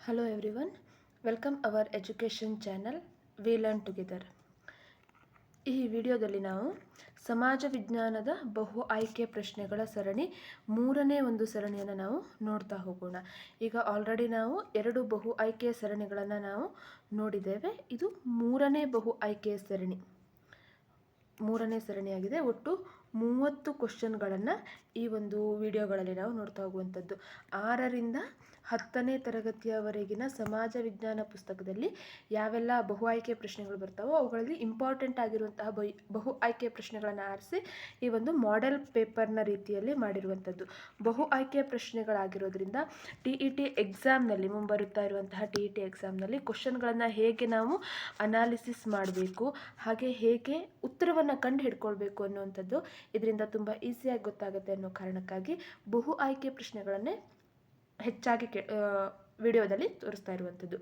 Hello everyone, welcome our education channel We Learn Together. ಈ ವಿಡಿಯೋದಲ್ಲಿ ನಾವು ಸಮಾಜ ವಿಜ್ಞಾನದ ಬಹು ಆಯ್ಕೆ ಪ್ರಶ್ನೆಗಳ ಸರಣಿ ಮೂರನೇ ಒಂದು ಸರಣಿಯನ್ನು ನಾವು ನೋಡ್ತಾ ಹೋಗೋಣ. ಈಗ ಆಲ್ರೆಡಿ ನಾವು 2 ಬಹು ಆಯ್ಕೆಯ ಸರಣಿಗಳನ್ನು ನಾವು ನೋಡಿದ್ದೇವೆ. ಇದು ಮೂರನೇ ಬಹು ಆಯ್ಕೆಯ ಮೂರನೇ ಸರಣಿಯಾಗಿದೆ. ಒಟ್ಟು 30 ಕ್ವಶನ್ಗಳನ್ನು ಈ ಒಂದು ವಿಡಿಯೋಗಳಲ್ಲಿ ನಾವು ನೋಡ್ತಾ ಹೋಗುವಂಥದ್ದು. 6ರಿಂದ 10ನೇ ತರಗತಿಯವರೆಗಿನ ಸಮಾಜ ವಿಜ್ಞಾನ ಪುಸ್ತಕದಲ್ಲಿ ಯಾವೆಲ್ಲ ಬಹು ಆಯ್ಕೆ ಪ್ರಶ್ನೆಗಳು ಬರ್ತಾವೋ ಅವುಗಳಲ್ಲಿ ಇಂಪಾರ್ಟೆಂಟ್ ಆಗಿರುವಂತಹ ಬಹು ಆಯ್ಕೆ ಪ್ರಶ್ನೆಗಳನ್ನು ಆರಿಸಿ ಈ ಒಂದು ಮಾಡೆಲ್ ಪೇಪರ್ನ ರೀತಿಯಲ್ಲಿ ಮಾಡಿರುವಂಥದ್ದು. ಬಹು ಆಯ್ಕೆ ಪ್ರಶ್ನೆಗಳಾಗಿರೋದ್ರಿಂದ TET ಎಕ್ಸಾಮ್ನಲ್ಲಿ ಮುಂಬರುತ್ತಾ ಇರುವಂತಹ TET ಎಕ್ಸಾಮ್ನಲ್ಲಿ ಕ್ವಶನ್ಗಳನ್ನು ಹೇಗೆ ನಾವು ಅನಾಲಿಸಿಸ್ ಮಾಡಬೇಕು, ಹಾಗೆ ಹೇಗೆ ಉತ್ತರವನ್ನು ಕಂಡು ಹಿಡ್ಕೊಳ್ಬೇಕು ಅನ್ನುವಂಥದ್ದು ಇದರಿಂದ ತುಂಬ ಈಸಿಯಾಗಿ ಗೊತ್ತಾಗುತ್ತೆ ಅನ್ನೋ ಕಾರಣಕ್ಕಾಗಿ ಬಹು ಆಯ್ಕೆ ಪ್ರಶ್ನೆಗಳನ್ನೇ ಹೆಚ್ಚಾಗಿ ವಿಡಿಯೋದಲ್ಲಿ ತೋರಿಸ್ತಾ ಇರುವಂಥದ್ದು.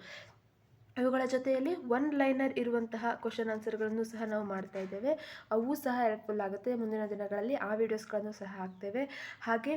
ಇವುಗಳ ಜೊತೆಯಲ್ಲಿ 1 ಲೈನರ್ ಇರುವಂತಹ ಕ್ವಶನ್ ಆನ್ಸರ್ಗಳನ್ನು ಸಹ ನಾವು ಮಾಡ್ತಾ ಇದ್ದೇವೆ. ಅವು ಸಹ ಹೆಲ್ಪ್ಫುಲ್ ಆಗುತ್ತೆ. ಮುಂದಿನ ದಿನಗಳಲ್ಲಿ ಆ ವಿಡಿಯೋಸ್ಗಳನ್ನು ಸಹ ಹಾಕ್ತೇವೆ. ಹಾಗೆ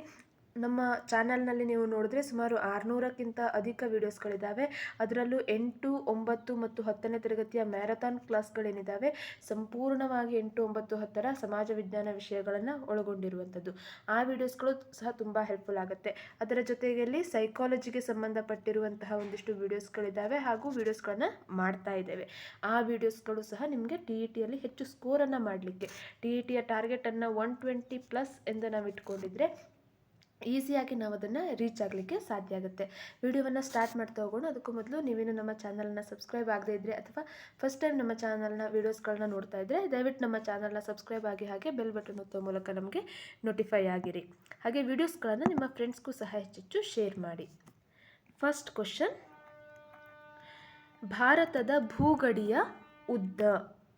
ನಮ್ಮ ಚಾನಲ್ನಲ್ಲಿ ನೀವು ನೋಡಿದ್ರೆ ಸುಮಾರು 600ಕ್ಕಿಂತ ಅಧಿಕ ವಿಡಿಯೋಸ್ಗಳಿದ್ದಾವೆ. ಅದರಲ್ಲೂ 8, 9 ಮತ್ತು 10ನೇ ತರಗತಿಯ ಮ್ಯಾರಥಾನ್ ಕ್ಲಾಸ್ಗಳೇನಿದ್ದಾವೆ ಸಂಪೂರ್ಣವಾಗಿ 8, 9, 10ರ ಸಮಾಜ ವಿಜ್ಞಾನ ವಿಷಯಗಳನ್ನು ಒಳಗೊಂಡಿರುವಂಥದ್ದು. ಆ ವಿಡಿಯೋಸ್ಗಳು ಸಹ ತುಂಬ ಹೆಲ್ಪ್ಫುಲ್ ಆಗುತ್ತೆ. ಅದರ ಜೊತೆಯಲ್ಲಿ ಸೈಕಾಲಜಿಗೆ ಸಂಬಂಧಪಟ್ಟಿರುವಂತಹ ಒಂದಿಷ್ಟು ವಿಡಿಯೋಸ್ಗಳಿದ್ದಾವೆ ಹಾಗೂ ವಿಡಿಯೋಸ್ಗಳನ್ನು ಮಾಡ್ತಾ ಇದ್ದೇವೆ. ಆ ವಿಡಿಯೋಸ್ಗಳು ಸಹ ನಿಮಗೆ TETಯಲ್ಲಿ ಹೆಚ್ಚು ಸ್ಕೋರನ್ನು ಮಾಡಲಿಕ್ಕೆ, TETಯ ಟಾರ್ಗೆಟನ್ನು 120+ ಎಂದು ನಾವು ಇಟ್ಕೊಂಡಿದ್ರೆ ಈಸಿಯಾಗಿ ನಾವು ಅದನ್ನು ರೀಚ್ ಆಗಲಿಕ್ಕೆ ಸಾಧ್ಯ ಆಗುತ್ತೆ. ವಿಡಿಯೋವನ್ನು ಸ್ಟಾರ್ಟ್ ಮಾಡ್ತಾ ಹೋಗೋಣ. ಅದಕ್ಕೂ ಮೊದಲು ನೀವೇನು ನಮ್ಮ ಚಾನಲ್ನ ಸಬ್ಸ್ಕ್ರೈಬ್ ಆಗದೇ ಇದ್ದರೆ ಅಥವಾ ಫಸ್ಟ್ ಟೈಮ್ ನಮ್ಮ ಚಾನಲ್ನ ವೀಡಿಯೋಸ್ಗಳನ್ನ ನೋಡ್ತಾ ಇದ್ದರೆ ದಯವಿಟ್ಟು ನಮ್ಮ ಚಾನಲ್ನ ಸಬ್ಸ್ಕ್ರೈಬ್ ಆಗಿ ಹಾಗೆ ಬೆಲ್ ಬಟನ್ ಒತ್ತುವ ಮೂಲಕ ನಮಗೆ ನೋಟಿಫೈ ಆಗಿರಿ. ಹಾಗೆ ವಿಡಿಯೋಸ್ಗಳನ್ನು ನಿಮ್ಮ ಫ್ರೆಂಡ್ಸ್ಗೂ ಸಹ ಹೆಚ್ಚೆಚ್ಚು ಶೇರ್ ಮಾಡಿ. ಫಸ್ಟ್ ಕ್ವಶನ್, ಭಾರತದ ಭೂಗಡಿಯ ಉದ್ದ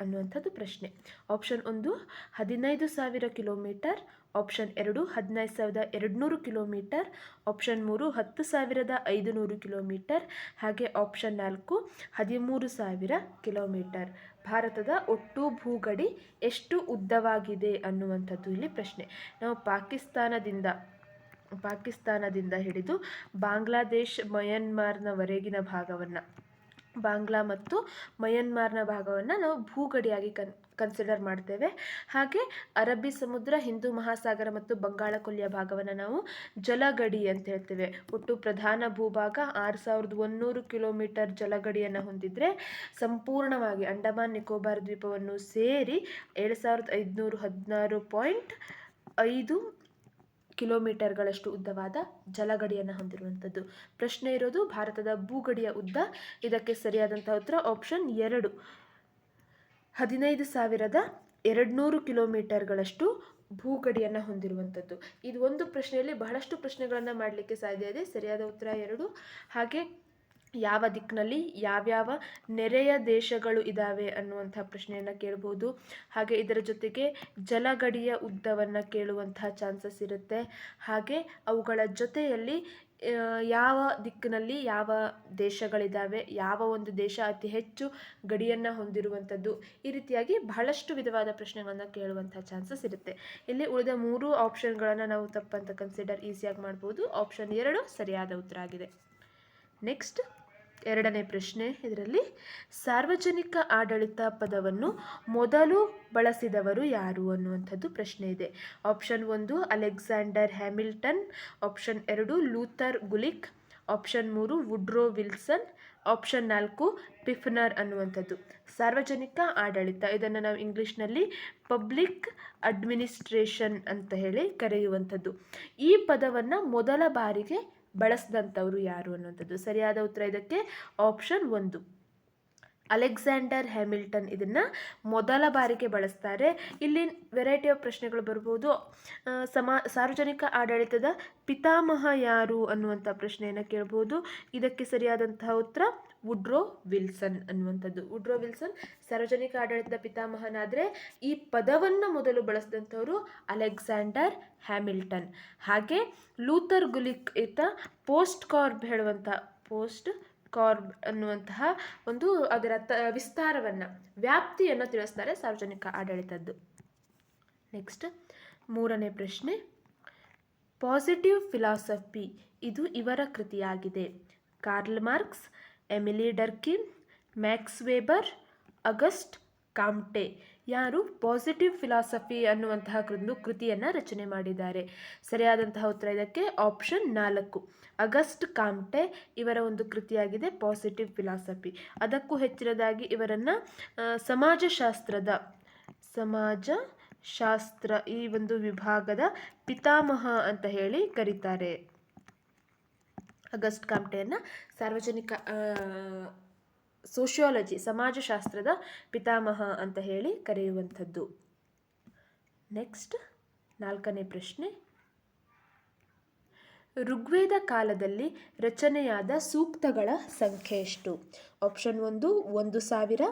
ಅನ್ನುವಂಥದ್ದು ಪ್ರಶ್ನೆ. Option 1 15,000 kilometre, option 2 15,200 kilometre, option 3 10,500 kilometre, ಹಾಗೆ ಆಪ್ಷನ್ 4 13,000 ಕಿಲೋಮೀಟರ್. ಭಾರತದ ಒಟ್ಟು ಭೂಗಡಿ ಎಷ್ಟು ಉದ್ದವಾಗಿದೆ ಅನ್ನುವಂಥದ್ದು ಇಲ್ಲಿ ಪ್ರಶ್ನೆ. ನಾವು ಪಾಕಿಸ್ತಾನದಿಂದ ಹಿಡಿದು ಬಾಂಗ್ಲಾದೇಶ್, ಮಯನ್ಮಾರ್ನವರೆಗಿನ ಭಾಗವನ್ನು, ಬಾಂಗ್ಲಾ ಮತ್ತು ಮಯನ್ಮಾರ್ನ ಭಾಗವನ್ನು ನಾವು ಭೂಗಡಿಯಾಗಿ ಕನ್ಸಿಡರ್ ಮಾಡ್ತೇವೆ. ಹಾಗೆ ಅರಬ್ಬಿ ಸಮುದ್ರ, ಹಿಂದೂ ಮಹಾಸಾಗರ ಮತ್ತು ಬಂಗಾಳ ಕೊಲ್ಲಿಯ ಭಾಗವನ್ನು ನಾವು ಜಲಗಡಿ ಅಂತ ಹೇಳ್ತೇವೆ. ಒಟ್ಟು ಪ್ರಧಾನ ಭೂಭಾಗ 6,100 ಕಿಲೋಮೀಟರ್ ಜಲಗಡಿಯನ್ನು ಹೊಂದಿದ್ರೆ ಸಂಪೂರ್ಣವಾಗಿ ಅಂಡಮಾನ್ ನಿಕೋಬಾರ್ ದ್ವೀಪವನ್ನು ಸೇರಿ 7,516.5 ಕಿಲೋಮೀಟರ್ಗಳಷ್ಟು ಉದ್ದವಾದ ಜಲಗಡಿಯನ್ನು ಹೊಂದಿರುವಂಥದ್ದು. ಪ್ರಶ್ನೆ ಇರೋದು ಭಾರತದ ಭೂಗಡಿಯ ಉದ್ದ. ಇದಕ್ಕೆ ಸರಿಯಾದಂತಹ ಉತ್ತರ ಆಪ್ಷನ್ 2 15,200 ಕಿಲೋಮೀಟರ್ಗಳಷ್ಟು ಭೂಗಡಿಯನ್ನು ಹೊಂದಿರುವಂಥದ್ದು. ಇದು ಒಂದು ಪ್ರಶ್ನೆಯಲ್ಲಿ ಬಹಳಷ್ಟು ಪ್ರಶ್ನೆಗಳನ್ನು ಮಾಡಲಿಕ್ಕೆ ಸಾಧ್ಯ ಇದೆ. ಸರಿಯಾದ ಉತ್ತರ 2. ಹಾಗೆ ಯಾವ ದಿಕ್ಕಿನಲ್ಲಿ ಯಾವ್ಯಾವ ನೆರೆಯ ದೇಶಗಳು ಇದ್ದಾವೆ ಅನ್ನುವಂಥ ಪ್ರಶ್ನೆಯನ್ನು ಕೇಳ್ಬೋದು. ಹಾಗೆ ಇದರ ಜೊತೆಗೆ ಜಲಗಡಿಯ ಉದ್ದವನ್ನು ಕೇಳುವಂತಹ ಚಾನ್ಸಸ್ ಇರುತ್ತೆ. ಹಾಗೆ ಅವುಗಳ ಜೊತೆಯಲ್ಲಿ ಯಾವ ದಿಕ್ಕಿನಲ್ಲಿ ಯಾವ ದೇಶಗಳಿದ್ದಾವೆ, ಯಾವ ಒಂದು ದೇಶ ಅತಿ ಹೆಚ್ಚು ಗಡಿಯನ್ನು ಹೊಂದಿರುವಂಥದ್ದು, ಈ ರೀತಿಯಾಗಿ ಬಹಳಷ್ಟು ವಿಧವಾದ ಪ್ರಶ್ನೆಗಳನ್ನು ಕೇಳುವಂಥ ಚಾನ್ಸಸ್ ಇರುತ್ತೆ. ಇಲ್ಲಿ ಉಳಿದ 3 ಆಪ್ಷನ್ಗಳನ್ನು ನಾವು ತಪ್ಪಂತ ಕನ್ಸಿಡರ್ ಈಸಿಯಾಗಿ ಮಾಡ್ಬೋದು. ಆಪ್ಷನ್ 2 ಸರಿಯಾದ ಉತ್ತರ ಆಗಿದೆ. ನೆಕ್ಸ್ಟ್ 2ನೇ ಪ್ರಶ್ನೆ. ಇದರಲ್ಲಿ ಸಾರ್ವಜನಿಕ ಆಡಳಿತ ಪದವನ್ನು ಮೊದಲು ಬಳಸಿದವರು ಯಾರು ಅನ್ನುವಂಥದ್ದು ಪ್ರಶ್ನೆ ಇದೆ. Option 1 Alexander Hamilton, option 2 Luther Gulick, option 3 Woodrow Wilson, option 4 Pfiffner ಅನ್ನುವಂಥದ್ದು. ಸಾರ್ವಜನಿಕ ಆಡಳಿತ, ಇದನ್ನು ನಾವು ಇಂಗ್ಲೀಷ್ನಲ್ಲಿ ಪಬ್ಲಿಕ್ ಅಡ್ಮಿನಿಸ್ಟ್ರೇಷನ್ ಅಂತ ಹೇಳಿ ಕರೆಯುವಂಥದ್ದು. ಈ ಪದವನ್ನು ಮೊದಲ ಬಾರಿಗೆ ಬಳಸಿದಂಥವರು ಯಾರು ಅನ್ನುವಂಥದ್ದು. ಸರಿಯಾದ ಉತ್ತರ ಇದಕ್ಕೆ ಆಪ್ಷನ್ 1 ಅಲೆಕ್ಸಾಂಡರ್ ಹ್ಯಾಮಿಲ್ಟನ್ ಇದನ್ನು ಮೊದಲ ಬಾರಿಗೆ ಬಳಸ್ತಾರೆ. ಇಲ್ಲಿ ವೆರೈಟಿ ಆಫ್ ಪ್ರಶ್ನೆಗಳು ಬರ್ಬೋದು. ಸಾರ್ವಜನಿಕ ಆಡಳಿತದ ಪಿತಾಮಹ ಯಾರು ಅನ್ನುವಂಥ ಪ್ರಶ್ನೆಯನ್ನು ಕೇಳ್ಬೋದು. ಇದಕ್ಕೆ ಸರಿಯಾದಂತಹ ಉತ್ತರ ವುಡ್ರೋ ವಿಲ್ಸನ್ ಅನ್ನುವಂಥದ್ದು. ವುಡ್ರೋ ವಿಲ್ಸನ್ ಸಾರ್ವಜನಿಕ ಆಡಳಿತದ ಪಿತಾಮಹನಾದರೆ ಈ ಪದವನ್ನು ಮೊದಲು ಬಳಸಿದಂಥವರು ಅಲೆಕ್ಸಾಂಡರ್ ಹ್ಯಾಮಿಲ್ಟನ್. ಹಾಗೆ ಲೂಥರ್ ಗುಲಿಕ್ ಈತ ಪೋಸ್ಟ್ ಕಾರ್ಬ್ ಅನ್ನುವಂತಹ ಒಂದು ಅದರ ವಿಸ್ತಾರವನ್ನು, ವ್ಯಾಪ್ತಿಯನ್ನು ತಿಳಿಸ್ತಾರೆ ಸಾರ್ವಜನಿಕ ಆಡಳಿತದ್ದು. ನೆಕ್ಸ್ಟ್ 3ನೇ ಪ್ರಶ್ನೆ, ಪಾಸಿಟಿವ್ ಫಿಲಾಸಫಿ ಇದು ಇವರ ಕೃತಿಯಾಗಿದೆ. Karl Marx, Emile Durkheim, Max Weber, August Comte. ಯಾರು ಪಾಸಿಟಿವ್ ಫಿಲಾಸಫಿ ಅನ್ನುವಂತಹ ಕೃತಿಯನ್ನು ರಚನೆ ಮಾಡಿದ್ದಾರೆ? ಸರಿಯಾದಂತಹ ಉತ್ತರ ಇದಕ್ಕೆ ಆಪ್ಷನ್ 4, ಅಗಸ್ಟ್ ಕಾಮ್ಟೆ ಇವರ ಒಂದು ಕೃತಿಯಾಗಿದೆ ಪಾಸಿಟಿವ್ ಫಿಲಾಸಫಿ. ಅದಕ್ಕೂ ಹೆಚ್ಚಿನದಾಗಿ ಇವರನ್ನು ಸಮಾಜಶಾಸ್ತ್ರ ಈ ಒಂದು ವಿಭಾಗದ ಪಿತಾಮಹ ಅಂತ ಹೇಳಿ ಕರೀತಾರೆ. ಅಗಸ್ಟ್ ಕಾಮ್ಟೆಯನ್ನು ಸಾರ್ವಜನಿಕ ಸೋಷಿಯಾಲಜಿ ಸಮಾಜಶಾಸ್ತ್ರದ ಪಿತಾಮಹ ಅಂತ ಹೇಳಿ ಕರೆಯುವಂಥದ್ದು. ನೆಕ್ಸ್ಟ್ 4ನೇ ಪ್ರಶ್ನೆ. ಋಗ್ವೇದ ಕಾಲದಲ್ಲಿ ರಚನೆಯಾದ ಸೂಕ್ತಗಳ ಸಂಖ್ಯೆ ಎಷ್ಟು? Option 1 1000,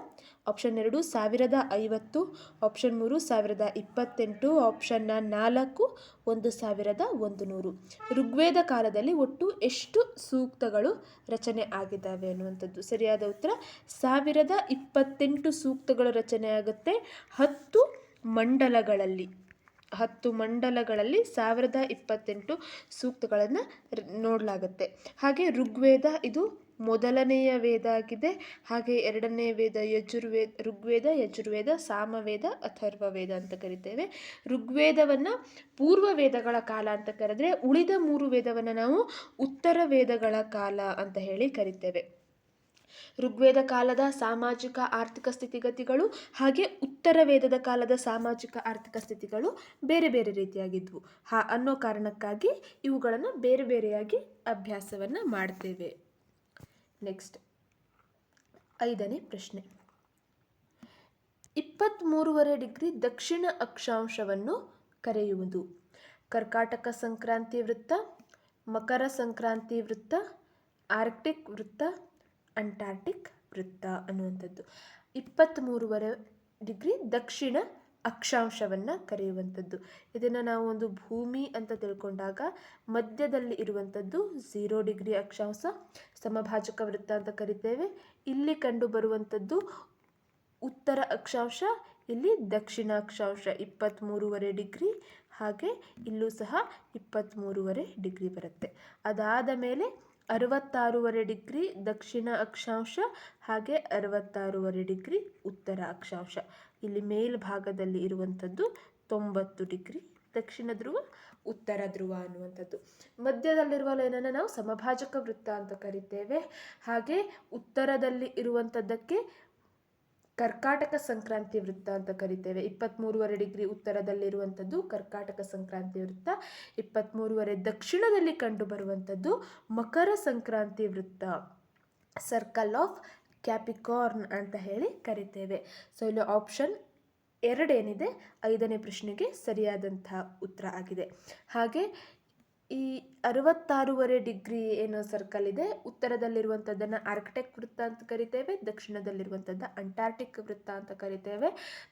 option 2 1050, option 3 1028, option 4 1100. Rigveda ಕಾಲದಲ್ಲಿ ಒಟ್ಟು ಎಷ್ಟು ಸೂಕ್ತಗಳು ರಚನೆ ಆಗಿದ್ದಾವೆ ಅನ್ನುವಂಥದ್ದು. ಸರಿಯಾದ ಉತ್ತರ 1028 ಸೂಕ್ತಗಳು ರಚನೆ ಆಗುತ್ತೆ 10 ಮಂಡಲಗಳಲ್ಲಿ. 10 ಮಂಡಲಗಳಲ್ಲಿ 1028 ಸೂಕ್ತಗಳನ್ನು ನೋಡಲಾಗುತ್ತೆ. ಹಾಗೆ ಋಗ್ವೇದ ಇದು ಮೊದಲನೆಯ ವೇದ ಆಗಿದೆ. ಹಾಗೆ ಎರಡನೇ ವೇದ ಋಗ್ವೇದ, ಯಜುರ್ವೇದ, ಸಾಮವೇದ, ಅಥರ್ವವೇದ ಅಂತ ಕರಿತೇವೆ. ಋಗ್ವೇದವನ್ನು ಪೂರ್ವ ವೇದಗಳ ಕಾಲ ಅಂತ ಕರೆದ್ರೆ ಉಳಿದ 3 ವೇದವನ್ನು ನಾವು ಉತ್ತರ ವೇದಗಳ ಕಾಲ ಅಂತ ಹೇಳಿ ಕರಿತೇವೆ. ಋಗ್ವೇದ ಕಾಲದ ಸಾಮಾಜಿಕ ಆರ್ಥಿಕ ಸ್ಥಿತಿಗತಿಗಳು ಹಾಗೆ ಉತ್ತರ ವೇದದ ಕಾಲದ ಸಾಮಾಜಿಕ ಆರ್ಥಿಕ ಸ್ಥಿತಿಗಳು ಬೇರೆ ಬೇರೆ ರೀತಿಯಾಗಿದ್ವು ಅನ್ನೋ ಕಾರಣಕ್ಕಾಗಿ ಇವುಗಳನ್ನು ಬೇರೆ ಬೇರೆಯಾಗಿ ಅಭ್ಯಾಸವನ್ನು ಮಾಡ್ತೇವೆ. ನೆಕ್ಸ್ಟ್ 5ನೇ ಪ್ರಶ್ನೆ. 23.5 ಡಿಗ್ರಿ ದಕ್ಷಿಣ ಅಕ್ಷಾಂಶವನ್ನು ಕರೆಯುವುದು? ಕರ್ಕಾಟಕ ಸಂಕ್ರಾಂತಿ ವೃತ್ತ, ಮಕರ ಸಂಕ್ರಾಂತಿ ವೃತ್ತ, ಆರ್ಕ್ಟಿಕ್ ವೃತ್ತ, ಅಂಟಾರ್ಟಿಕ್ ವೃತ್ತ ಅನ್ನುವಂಥದ್ದು. 23.5 ಡಿಗ್ರಿ ದಕ್ಷಿಣ ಅಕ್ಷಾಂಶವನ್ನು ಕರೆಯುವಂಥದ್ದು. ಇದನ್ನು ನಾವು ಒಂದು ಭೂಮಿ ಅಂತ ತಿಳ್ಕೊಂಡಾಗ ಮಧ್ಯದಲ್ಲಿ ಇರುವಂಥದ್ದು 0 ಡಿಗ್ರಿ ಅಕ್ಷಾಂಶ ಸಮಭಾಜಕ ವೃತ್ತ ಅಂತ ಕರಿತೇವೆ. ಇಲ್ಲಿ ಕಂಡು ಬರುವಂಥದ್ದು ಉತ್ತರ ಅಕ್ಷಾಂಶ, ಇಲ್ಲಿ ದಕ್ಷಿಣ ಅಕ್ಷಾಂಶ 23.5 ಡಿಗ್ರಿ. ಹಾಗೆ ಇಲ್ಲೂ ಸಹ 23.5 ಡಿಗ್ರಿ ಬರುತ್ತೆ. ಅದಾದ ಮೇಲೆ 66.5 ಡಿಗ್ರಿ ದಕ್ಷಿಣ ಅಕ್ಷಾಂಶ ಹಾಗೆ 66.5 ಡಿಗ್ರಿ ಉತ್ತರ ಅಕ್ಷಾಂಶ. ಇಲ್ಲಿ ಮೇಲ್ಭಾಗದಲ್ಲಿ ಇರುವಂಥದ್ದು 90 ಡಿಗ್ರಿ ದಕ್ಷಿಣ ಧ್ರುವ, ಉತ್ತರ ಧ್ರುವ ಅನ್ನುವಂಥದ್ದು. ಮಧ್ಯದಲ್ಲಿರುವ ಲೈನನ್ನು ನಾವು ಸಮಭಾಜಕ ವೃತ್ತ ಅಂತ ಕರಿತೇವೆ. ಹಾಗೆ ಉತ್ತರದಲ್ಲಿ ಇರುವಂಥದ್ದಕ್ಕೆ ಕರ್ಕಾಟಕ ಸಂಕ್ರಾಂತಿ ವೃತ್ತ ಅಂತ ಕರಿತೇವೆ. 23.5 ಡಿಗ್ರಿ ಉತ್ತರದಲ್ಲಿರುವಂಥದ್ದು ಕರ್ಕಾಟಕ ಸಂಕ್ರಾಂತಿ ವೃತ್ತ. 23.5 ದಕ್ಷಿಣದಲ್ಲಿ ಕಂಡು ಬರುವಂಥದ್ದು ಮಕರ ಸಂಕ್ರಾಂತಿ ವೃತ್ತ, ಸರ್ಕಲ್ ಆಫ್ ಕ್ಯಾಪಿಕಾರ್ನ್ ಅಂತ ಹೇಳಿ ಕರಿತೇವೆ. ಸೊ ಇಲ್ಲಿ ಆಪ್ಷನ್ 2 ಏನಿದೆ 5ನೇ ಪ್ರಶ್ನೆಗೆ ಸರಿಯಾದಂತಹ ಉತ್ತರ ಆಗಿದೆ. ಹಾಗೆ ಈ 66.5 ಡಿಗ್ರಿ ಏನು ಸರ್ಕಲ್ ಇದೆ, ಉತ್ತರದಲ್ಲಿರುವಂಥದ್ದನ್ನು ಆರ್ಕ್ಟಿಕ್ ವೃತ್ತ ಅಂತ ಕರಿತೇವೆ, ದಕ್ಷಿಣದಲ್ಲಿರುವಂಥದ್ದು ಅಂಟಾರ್ಟಿಕ್ ವೃತ್ತ ಅಂತ ಕರಿತೇವೆ.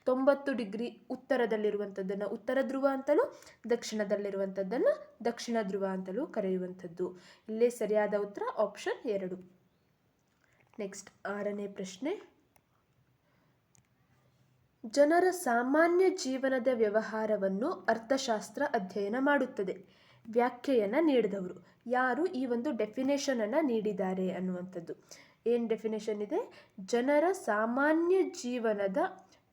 90 ಡಿಗ್ರಿ ಉತ್ತರದಲ್ಲಿರುವಂಥದ್ದನ್ನು ಉತ್ತರ ಧ್ರುವ ಅಂತಲೂ, ದಕ್ಷಿಣದಲ್ಲಿರುವಂಥದ್ದನ್ನು ದಕ್ಷಿಣ ಧ್ರುವ ಅಂತಲೂ ಕರೆಯುವಂಥದ್ದು. ಇಲ್ಲೇ ಸರಿಯಾದ ಉತ್ತರ ಆಪ್ಷನ್ 2. ನೆಕ್ಸ್ಟ್ 6ನೇ ಪ್ರಶ್ನೆ. ಜನರ ಸಾಮಾನ್ಯ ಜೀವನದ ವ್ಯವಹಾರವನ್ನು ಅರ್ಥಶಾಸ್ತ್ರ ಅಧ್ಯಯನ ಮಾಡುತ್ತದೆ. ವ್ಯಾಖ್ಯೆಯನ್ನು ನೀಡಿದವರು ಯಾರು? ಈ ಒಂದು ಡೆಫಿನೇಷನನ್ನು ನೀಡಿದ್ದಾರೆ ಅನ್ನುವಂಥದ್ದು. ಏನು ಡೆಫಿನೇಷನ್ ಇದೆ? ಜನರ ಸಾಮಾನ್ಯ ಜೀವನದ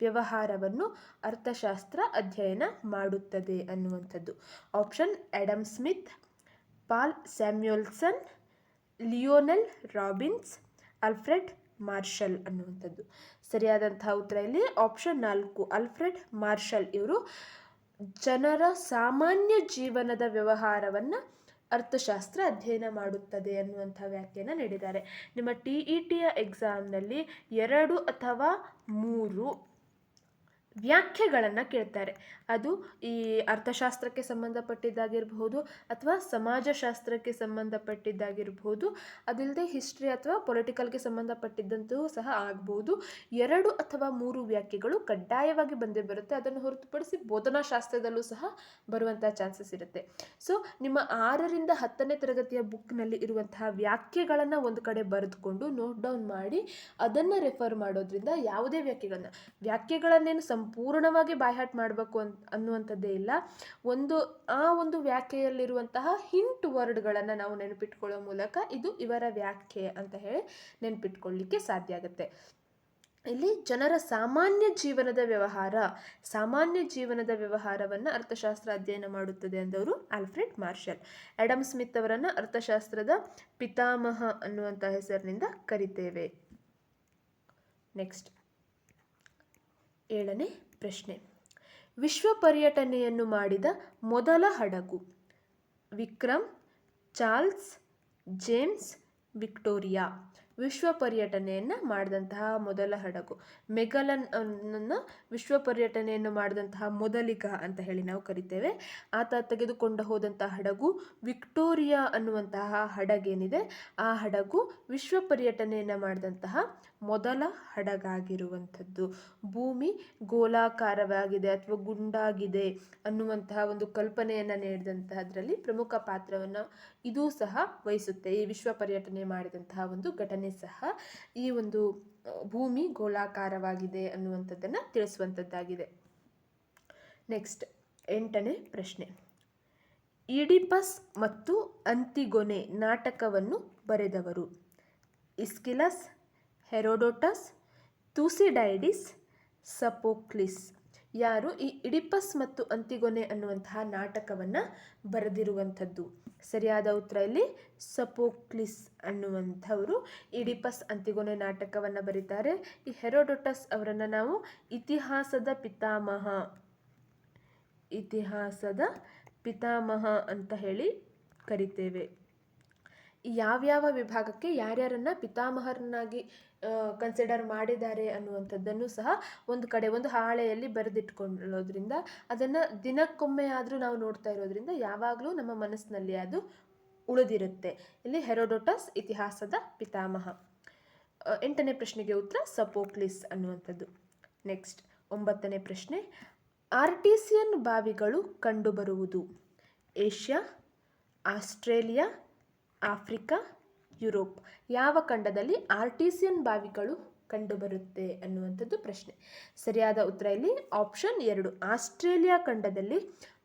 ವ್ಯವಹಾರವನ್ನು ಅರ್ಥಶಾಸ್ತ್ರ ಅಧ್ಯಯನ ಮಾಡುತ್ತದೆ ಅನ್ನುವಂಥದ್ದು. Option Adam Smith, Paul Samuelson, Lionel Robbins, Alfred Marshall ಅನ್ನುವಂಥದ್ದು. ಸರಿಯಾದಂತಹ ಉತ್ತರ ಇಲ್ಲಿ ಆಪ್ಷನ್ 4, ಆಲ್ಫ್ರೆಡ್ ಮಾರ್ಷಲ್. ಇವರು ಜನರ ಸಾಮಾನ್ಯ ಜೀವನದ ವ್ಯವಹಾರವನ್ನು ಅರ್ಥಶಾಸ್ತ್ರ ಅಧ್ಯಯನ ಮಾಡುತ್ತದೆ ಅನ್ನುವಂಥ ವ್ಯಾಖ್ಯೆಯನ್ನು ನೀಡಿದ್ದಾರೆ. ನಿಮ್ಮ TETಯ ಎಕ್ಸಾಮ್ನಲ್ಲಿ 2 ಅಥವಾ 3 ವ್ಯಾಖ್ಯೆಗಳನ್ನು ಕೇಳ್ತಾರೆ. ಅದು ಈ ಅರ್ಥಶಾಸ್ತ್ರಕ್ಕೆ ಸಂಬಂಧಪಟ್ಟಿದ್ದಾಗಿರಬಹುದು ಅಥವಾ ಸಮಾಜಶಾಸ್ತ್ರಕ್ಕೆ ಸಂಬಂಧಪಟ್ಟಿದ್ದಾಗಿರಬಹುದು, ಅದಿಲ್ಲದೆ ಹಿಸ್ಟ್ರಿ ಅಥವಾ ಪೊಲಿಟಿಕಲ್ಗೆ ಸಂಬಂಧಪಟ್ಟಿದ್ದಂತೂ ಸಹ ಆಗ್ಬೋದು. 2 ಅಥವಾ 3 ವ್ಯಾಖ್ಯೆಗಳು ಕಡ್ಡಾಯವಾಗಿ ಬಂದೇ ಬರುತ್ತೆ. ಅದನ್ನು ಹೊರತುಪಡಿಸಿ ಬೋಧನಾಶಾಸ್ತ್ರದಲ್ಲೂ ಸಹ ಬರುವಂಥ ಚಾನ್ಸಸ್ ಇರುತ್ತೆ. ಸೊ ನಿಮ್ಮ 6ರಿಂದ 10ನೇ ತರಗತಿಯ ಬುಕ್ನಲ್ಲಿ ಇರುವಂತಹ ವ್ಯಾಖ್ಯೆಗಳನ್ನು ಒಂದು ಕಡೆ ಬರೆದುಕೊಂಡು ನೋಟ್ ಡೌನ್ ಮಾಡಿ ಅದನ್ನು ರೆಫರ್ ಮಾಡೋದ್ರಿಂದ ಯಾವುದೇ ವ್ಯಾಖ್ಯೆಗಳನ್ನೇನು ಸಂಪೂರ್ಣವಾಗಿ ಬಾಯ್ಹಾಟ್ ಮಾಡಬೇಕು ಅನ್ನುವಂಥದ್ದೇ ಇಲ್ಲ. ಆ ಒಂದು ವ್ಯಾಖ್ಯೆಯಲ್ಲಿರುವಂತಹ ಹಿಂಟ್ ವರ್ಡ್ಗಳನ್ನು ನಾವು ನೆನಪಿಟ್ಕೊಳ್ಳೋ ಮೂಲಕ ಇದು ಇವರ ವ್ಯಾಖ್ಯೆ ಅಂತ ಹೇಳಿ ನೆನಪಿಟ್ಕೊಳ್ಳಿಕ್ಕೆ ಸಾಧ್ಯ ಆಗುತ್ತೆ. ಇಲ್ಲಿ ಜನರ ಸಾಮಾನ್ಯ ಜೀವನದ ವ್ಯವಹಾರವನ್ನು ಅರ್ಥಶಾಸ್ತ್ರ ಅಧ್ಯಯನ ಮಾಡುತ್ತದೆ ಅಂದವರು ಆಲ್ಫ್ರೆಡ್ ಮಾರ್ಷಲ್. ಆಡಮ್ ಸ್ಮಿತ್ ಅವರನ್ನು ಅರ್ಥಶಾಸ್ತ್ರದ ಪಿತಾಮಹ ಅನ್ನುವಂಥ ಹೆಸರಿನಿಂದ ಕರಿತೇವೆ. ನೆಕ್ಸ್ಟ್ 7ನೇ ಪ್ರಶ್ನೆ. ವಿಶ್ವ ಪರ್ಯಟನೆಯನ್ನು ಮಾಡಿದ ಮೊದಲ ಹಡಗು? Vikram, Charles, James, Victoria. ವಿಶ್ವ ಪರ್ಯಟನೆಯನ್ನು ಮಾಡಿದಂತಹ ಮೊದಲ ಹಡಗು ಮೆಗಲನ್ ಅನ್ನು ವಿಶ್ವ ಪರ್ಯಟನೆಯನ್ನು ಮಾಡಿದಂತಹ ಮೊದಲಿಗ ಅಂತ ಹೇಳಿ ನಾವು ಕರಿತೇವೆ. ಆತ ತೆಗೆದುಕೊಂಡು ಹೋದಂತಹ ಹಡಗು ವಿಕ್ಟೋರಿಯಾ ಅನ್ನುವಂತಹ ಹಡಗೇನಿದೆ, ಆ ಹಡಗು ವಿಶ್ವ ಪರ್ಯಟನೆಯನ್ನು ಮಾಡಿದಂತಹ ಮೊದಲ ಹಡಗಾಗಿರುವಂಥದ್ದು. ಭೂಮಿ ಗೋಲಾಕಾರವಾಗಿದೆ ಅಥವಾ ಗುಂಡಾಗಿದೆ ಅನ್ನುವಂತಹ ಒಂದು ಕಲ್ಪನೆಯನ್ನು ನೀಡಿದಂತಹದ್ರಲ್ಲಿ ಪ್ರಮುಖ ಪಾತ್ರವನ್ನು ಇದೂ ಸಹ ವಹಿಸುತ್ತೆ. ಈ ವಿಶ್ವ ಪರ್ಯಟನೆ ಮಾಡಿದಂತಹ ಒಂದು ಘಟನೆ ಸಹ ಈ ಒಂದು ಭೂಮಿ ಗೋಲಾಕಾರವಾಗಿದೆ ಅನ್ನುವಂಥದ್ದನ್ನು ತಿಳಿಸುವಂಥದ್ದಾಗಿದೆ. ನೆಕ್ಸ್ಟ್ 8ನೇ ಪ್ರಶ್ನೆ. ಈಡಿಪಸ್ ಮತ್ತು ಅಂತಿಗೊನೆ ನಾಟಕವನ್ನು ಬರೆದವರು? ಇಸ್ಕಿಲಸ್, ಹೆರೋಡೋಟಸ್, ಥೂಸಿಡೈಡಿಸ್, ಸಫೋಕ್ಲಿಸ್. ಯಾರು ಈ ಇಡಿಪಸ್ ಮತ್ತು ಅಂತಿಗೊನೆ ಅನ್ನುವಂತಹ ನಾಟಕವನ್ನು ಬರೆದಿರುವಂಥದ್ದು? ಸರಿಯಾದ ಉತ್ತರ ಇಲ್ಲಿ ಸಫೋಕ್ಲಿಸ್ ಅನ್ನುವಂಥವರು ಇಡಿಪಸ್ ಅಂತಿಗೊನೆ ನಾಟಕವನ್ನು ಬರೀತಾರೆ. ಈ ಹೆರೋಡೋಟಸ್ ಅವರನ್ನು ನಾವು ಇತಿಹಾಸದ ಪಿತಾಮಹ ಅಂತ ಹೇಳಿ ಕರಿತೇವೆ. ಯಾವ್ಯಾವ ವಿಭಾಗಕ್ಕೆ ಯಾರ್ಯಾರನ್ನ ಪಿತಾಮಹರನ್ನಾಗಿ ಕನ್ಸಿಡರ್ ಮಾಡಿದ್ದಾರೆ ಅನ್ನುವಂಥದ್ದನ್ನು ಸಹ ಒಂದು ಹಾಳೆಯಲ್ಲಿ ಬರೆದಿಟ್ಕೊಳ್ಳೋದ್ರಿಂದ ಅದನ್ನು ದಿನಕ್ಕೊಮ್ಮೆ ಆದರೂ ನಾವು ನೋಡ್ತಾ ಇರೋದ್ರಿಂದ ಯಾವಾಗಲೂ ನಮ್ಮ ಮನಸ್ಸಿನಲ್ಲಿ ಅದು ಉಳಿದಿರುತ್ತೆ. ಇಲ್ಲಿ ಹೆರೋಡೋಟಸ್ ಇತಿಹಾಸದ ಪಿತಾಮಹ. 8ನೇ ಪ್ರಶ್ನೆಗೆ ಉತ್ತರ ಸಫೋಕ್ಲಿಸ್ ಅನ್ನುವಂಥದ್ದು. ನೆಕ್ಸ್ಟ್ 9ನೇ ಪ್ರಶ್ನೆ. ಆರ್ಟೀಸಿಯನ್ ಬಾವಿಗಳು ಕಂಡುಬರುವುದು? Asia, Australia, Africa, Europe. ಯಾವ ಖಂಡದಲ್ಲಿ ಆರ್ಟೀಸಿಯನ್ ಬಾವಿಗಳು ಕಂಡುಬರುತ್ತೆ ಅನ್ನುವಂಥದ್ದು ಪ್ರಶ್ನೆ. ಸರಿಯಾದ ಉತ್ತರ ಇಲ್ಲಿ ಆಪ್ಷನ್ 2 ಆಸ್ಟ್ರೇಲಿಯಾ ಖಂಡದಲ್ಲಿ